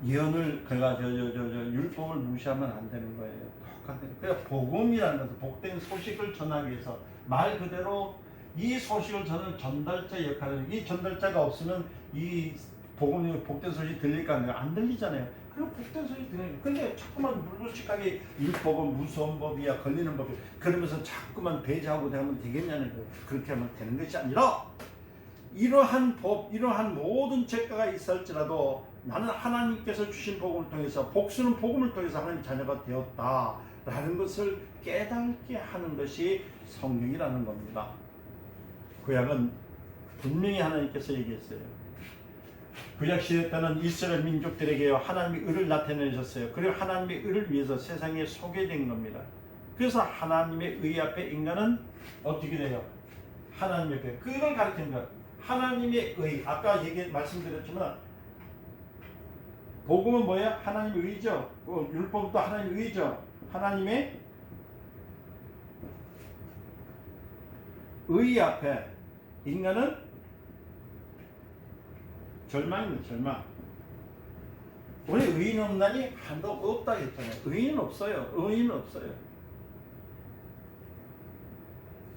예언을 그가 율법을 무시하면 안 되는 거예요. 똑같은. 그래서 복음이라는 것은 복된 소식을 전하기 위해서 말 그대로 이 소식을 전하는 전달자 역할을, 이 전달자가 없으면 이 복음이 복된 소식이 들릴까 안 들리잖아요. 그리고 복된 소식이 들리니까. 근데 자꾸만 물구식하게 율법은 무서운 법이야, 걸리는 법이야, 그러면서 자꾸만 배제하고 하면 되겠냐는 거예요. 그렇게 하면 되는 것이 아니라 이러한 법, 이러한 모든 죄가가 있을지라도 나는 하나님께서 주신 복음을 통해서, 복수는 복음을 통해서 하나님 자녀가 되었다라는 것을 깨닫게 하는 것이 성령이라는 겁니다. 구약은 분명히 하나님께서 얘기했어요. 구약 시대 때는 이스라엘 민족들에게 하나님의 의를 나타내셨어요. 그리고 하나님의 의를 위해서 세상에 소개된 겁니다. 그래서 하나님의 의 앞에 인간은 어떻게 돼요? 하나님의 의. 그걸 가르치는 거예요. 하나님의 의. 아까 말씀드렸지만 복음은 뭐예요? 하나님의 의죠. 율법도 하나님의 의죠. 하나님의 의 앞에 인간은 절망입니다. 절망. 우리 의인 없나니 한도 없다 했잖아요. 의인은 없어요. 의인은 없어요.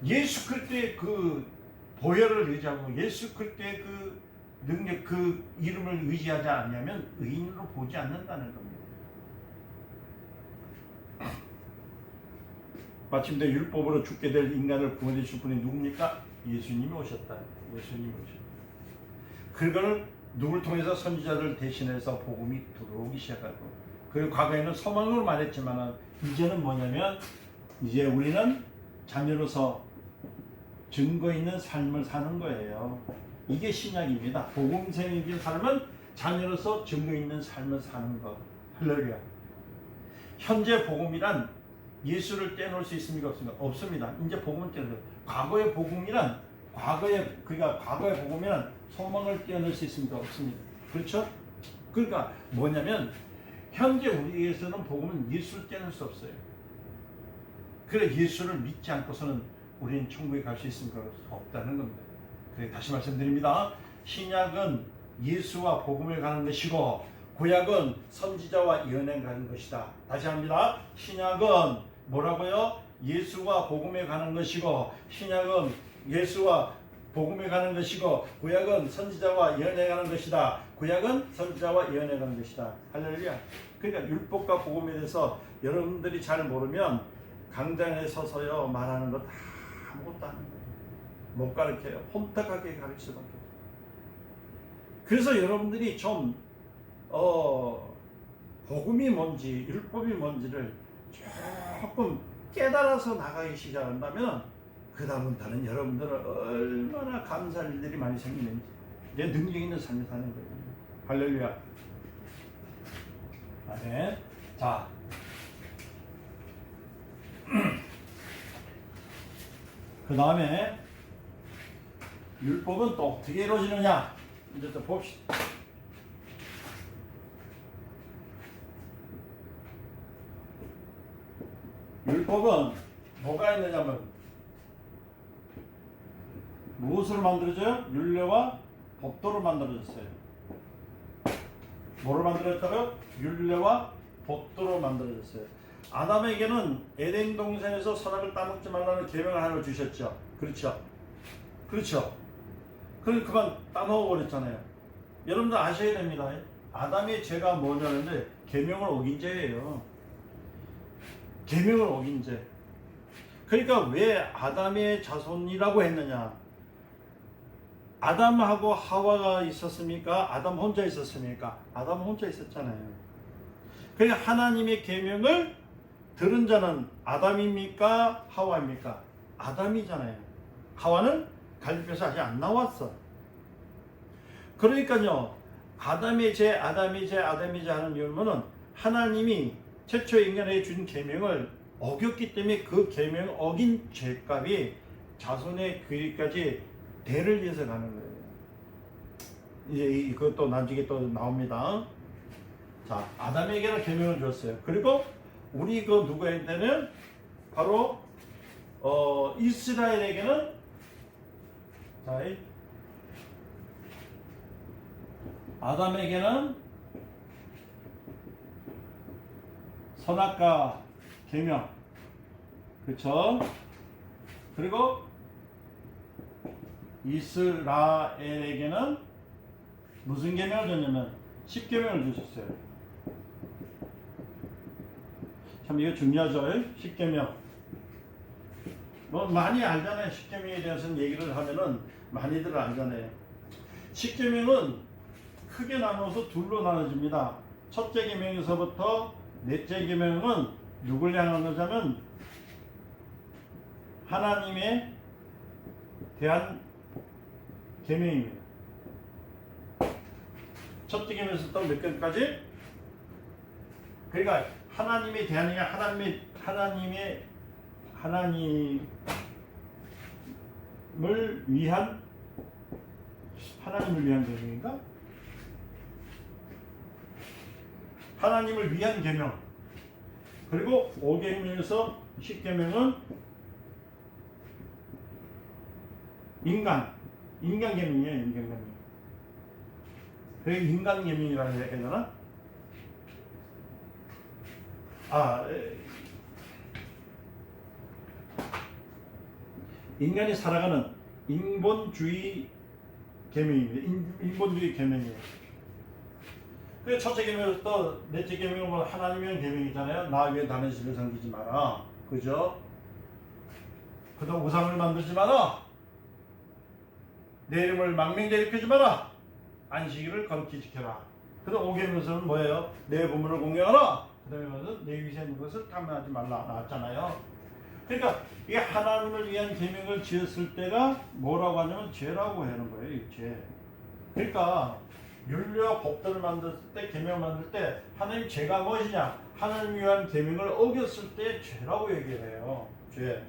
예수 그리스도의 그 보혈을 의지하고 예수 그리스도의 그 능력, 그 이름을 의지하지 않냐면 의인으로 보지 않는다는 겁니다. 마침내 율법으로 죽게 될 인간을 구원해 줄 분이 누굽니까? 예수님이 오셨다. 예수님이 오셨다. 그거를 누굴 통해서 선지자를 대신해서 복음이 들어오기 시작하고, 그리고 과거에는 소망으로 말했지만 이제는 뭐냐면 이제 우리는 자녀로서 증거 있는 삶을 사는 거예요. 이게 신약입니다. 복음생인 삶은 자녀로서 증거 있는 삶을 사는 것. 할렐루야. 현재 복음이란 예수를 떼놓을 수 있습니까? 없습니까? 없습니다. 이제 복음을 떼놓을. 과거의 복음이란 과거의 복음이란 소망을 떼어낼 수 있습니까? 없습니다. 그렇죠? 그러니까 뭐냐면 현재 우리에게서는 복음은 예수를 떼어낼 수 없어요. 그래 예수를 믿지 않고서는 우리는 천국에 갈 수 있습니까? 없다는 겁니다. 그래 다시 말씀드립니다. 신약은 예수와 복음에 가는 것이고 구약은 선지자와 예언에 가는 것이다. 다시 합니다. 신약은 뭐라고요? 예수와 복음에 가는 것이고 신약은 예수와 복음에 가는 것이고 구약은 선지자와 예언에 가는 것이다. 구약은 선지자와 예언에 가는 것이다. 할렐루야. 그러니까 율법과 복음에 대해서 여러분들이 잘 모르면 강단에 서서요 말하는 것 다 아무것도 안 해요. 못 가르쳐요. 혼탁하게 가르칠 수밖에 없어요. 그래서 여러분들이 좀 복음이 뭔지 율법이 뭔지를 조금 깨달아서 나가기 시작한다면 그 다음부터는 여러분들은 얼마나 감사할 일들이 많이 생기는지 이제 능력 있는 삶을 사는 거예요. 할렐루야. 아멘. 자, 그 다음에 율법은 또 어떻게 이루어지느냐 이제 또 봅시다. 율법은 뭐가 있느냐면 무엇으로 만들어져요? 율례와 법도로 만들어졌어요. 뭐로 만들어졌다고요? 율례와 법도로 만들어졌어요. 아담에게는 에덴 동산에서 선악을 따먹지 말라는 계명을 하나 주셨죠. 그렇죠? 그렇죠? 그럼 그만 따먹어 버렸잖아요. 여러분들 아셔야 됩니다. 아담의 죄가 뭐냐는데 계명을 어긴 죄예요. 계명을 어긴 죄. 그러니까 왜 아담의 자손이라고 했느냐? 아담하고 하와가 있었습니까? 아담 혼자 있었습니까? 아담 혼자 있었잖아요. 그러니까 하나님의 계명을 들은 자는 아담입니까? 하와입니까? 아담이잖아요. 하와는 갈비뼈에서 아직 안 나왔어. 그러니까요, 아담의 죄 하는 이유는 하나님이 최초 인간에게 준 계명을 어겼기 때문에 그 계명 어긴 죄값이 자손의 귀까지 대를 위해서 가는 거예요. 이제 이것도 나중에 또 나옵니다. 자, 아담에게는 계명을 줬어요. 그리고 우리 그 누구한테는 바로 이스라엘에게는 자, 아담에게는 선악과 계명, 그렇죠? 그리고 이스라엘에게는 무슨 계명을 줬냐면 10계명을 주셨어요. 참 이거 중요하죠. 10계명. 뭐 많이 알잖아요. 10계명에 대해서는 얘기를 하면은 많이들 알잖아요. 10계명은 크게 나눠서 둘로 나눠집니다. 첫째 계명에서부터 넷째 계명은 누굴 향한 거냐면 하나님에 대한 계명입니다. 첫째 계명에서부터 몇 개까지? 그러니까 하나님에 대한 게 하나님을 위한 계명인가? 하나님을 위한 계명. 그리고 5계명에서 10계명은 인간 계명이에요. 인간 계명. 그게 인간 계명이라고 해야 되나? 인간이 살아가는 인본주의 계명입니다. 인본주의 계명이에요. 그 첫째 계명부터 넷째 계명은 하나님의 계명이잖아요. 나 위에 다른 신을 섬기지 마라. 그죠? 그다음 우상을 만들지 마라. 내 이름을 망명되게 펴지 마라. 안식일을 거룩히 지켜라. 그다음 5계명에서는 뭐예요? 내 부모를 공경하라. 그다음에 내 위세 있는 것을 탐하지 말라 나왔잖아요. 그러니까 이게 하나님을 위한 계명을 지었을 때가 뭐라고 하냐면 죄라고 하는 거예요. 이 죄. 그러니까 율례와 법도를 만들 때, 계명을 만들 때 하나님 죄가 무엇이냐? 하나님 위한 계명을 어겼을 때 죄라고 얘기를 해요. 죄.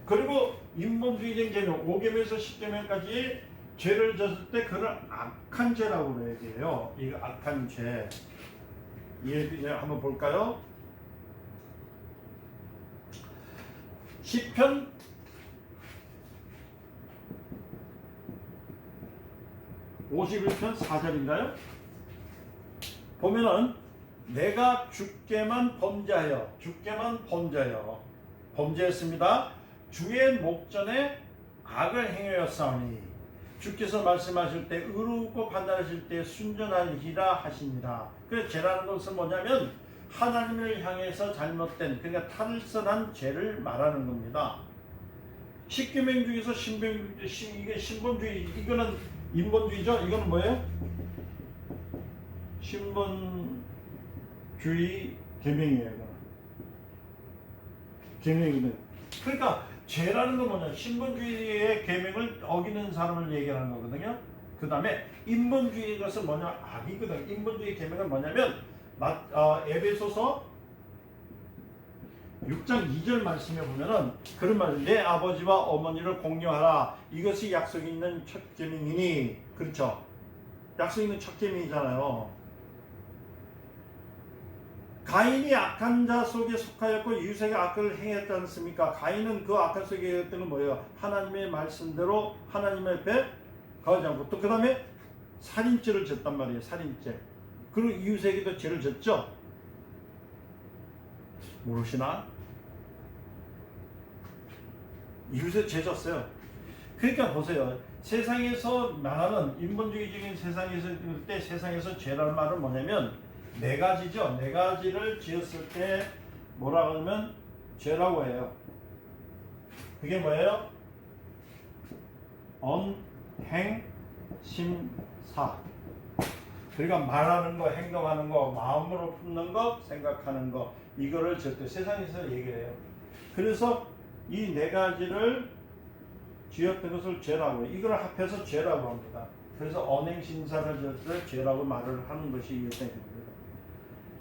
그리고 인본주의적인 계명 5계명에서 10계명까지 죄를 졌을 때 그걸 악한 죄라고 얘기해요. 이거 악한 죄. 이해 한번 볼까요? 시편 51편 4절인가요? 보면은 내가 주께만 범죄했습니다. 주의 목전에 악을 행하였사오니 주께서 말씀하실 때 의롭고 판단하실 때 순전하리라 하십니다. 그래서 죄라는 것은 뭐냐면 하나님을 향해서 잘못된 그러니까 탈선한 죄를 말하는 겁니다. 10계명 중에서 이게 신본주의 이거는 인본주의죠. 이거는 뭐예요? 신본주의 계명이에요. 계명이거든요. 그러니까 죄라는 건 뭐냐? 신본주의의 계명을 어기는 사람을 얘기하는 거거든요. 그 다음에 인본주의 것은 뭐냐? 악이거든요. 인본주의 계명은 뭐냐면 에베소서 6장 2절 말씀에 보면은 그런 말이 내 아버지와 어머니를 공경하라. 이것이 약속 있는 첫 계명이니. 그렇죠? 약속 있는 첫 계명이잖아요. 가인이 악한 자 속에 속하였고 이웃에게 악을 행했지 않습니까? 가인은 그 악한 속에 했던 건 뭐예요? 하나님의 말씀대로 하나님 앞에 가지 않고 또 그 다음에 살인죄를 졌단 말이에요. 살인죄. 그리고 이웃에게도 죄를 졌죠? 모르시나? 이웃에 죄 졌어요. 그러니까 보세요. 세상에서 말하는 인본주의적인 세상에서 죄라는 말은 뭐냐면 네 가지죠. 네 가지를 지었을 때 뭐라고 하면 죄라고 해요. 그게 뭐예요? 언행심사. 그러니까 말하는 거, 행동하는 거, 마음으로 품는 거, 생각하는 거, 이거를 절대 세상에서 얘기를 해요. 그래서 이 네 가지를 쥐었던 것을 죄라고 해요. 이걸 합해서 죄라고 합니다. 그래서 언행심사를 쥐었을 때 죄라고 말을 하는 것이 이것입니다.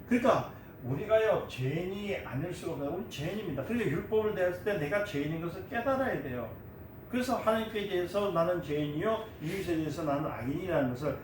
그러니까 우리가요 죄인이 아닐 수가 없어요. 우리 죄인입니다. 그러니까 율법을 대했을 때 내가 죄인인 것을 깨달아야 돼요. 그래서 하나님께 대해서 나는 죄인이요 이웃에 대해서 나는 악인이라는 것을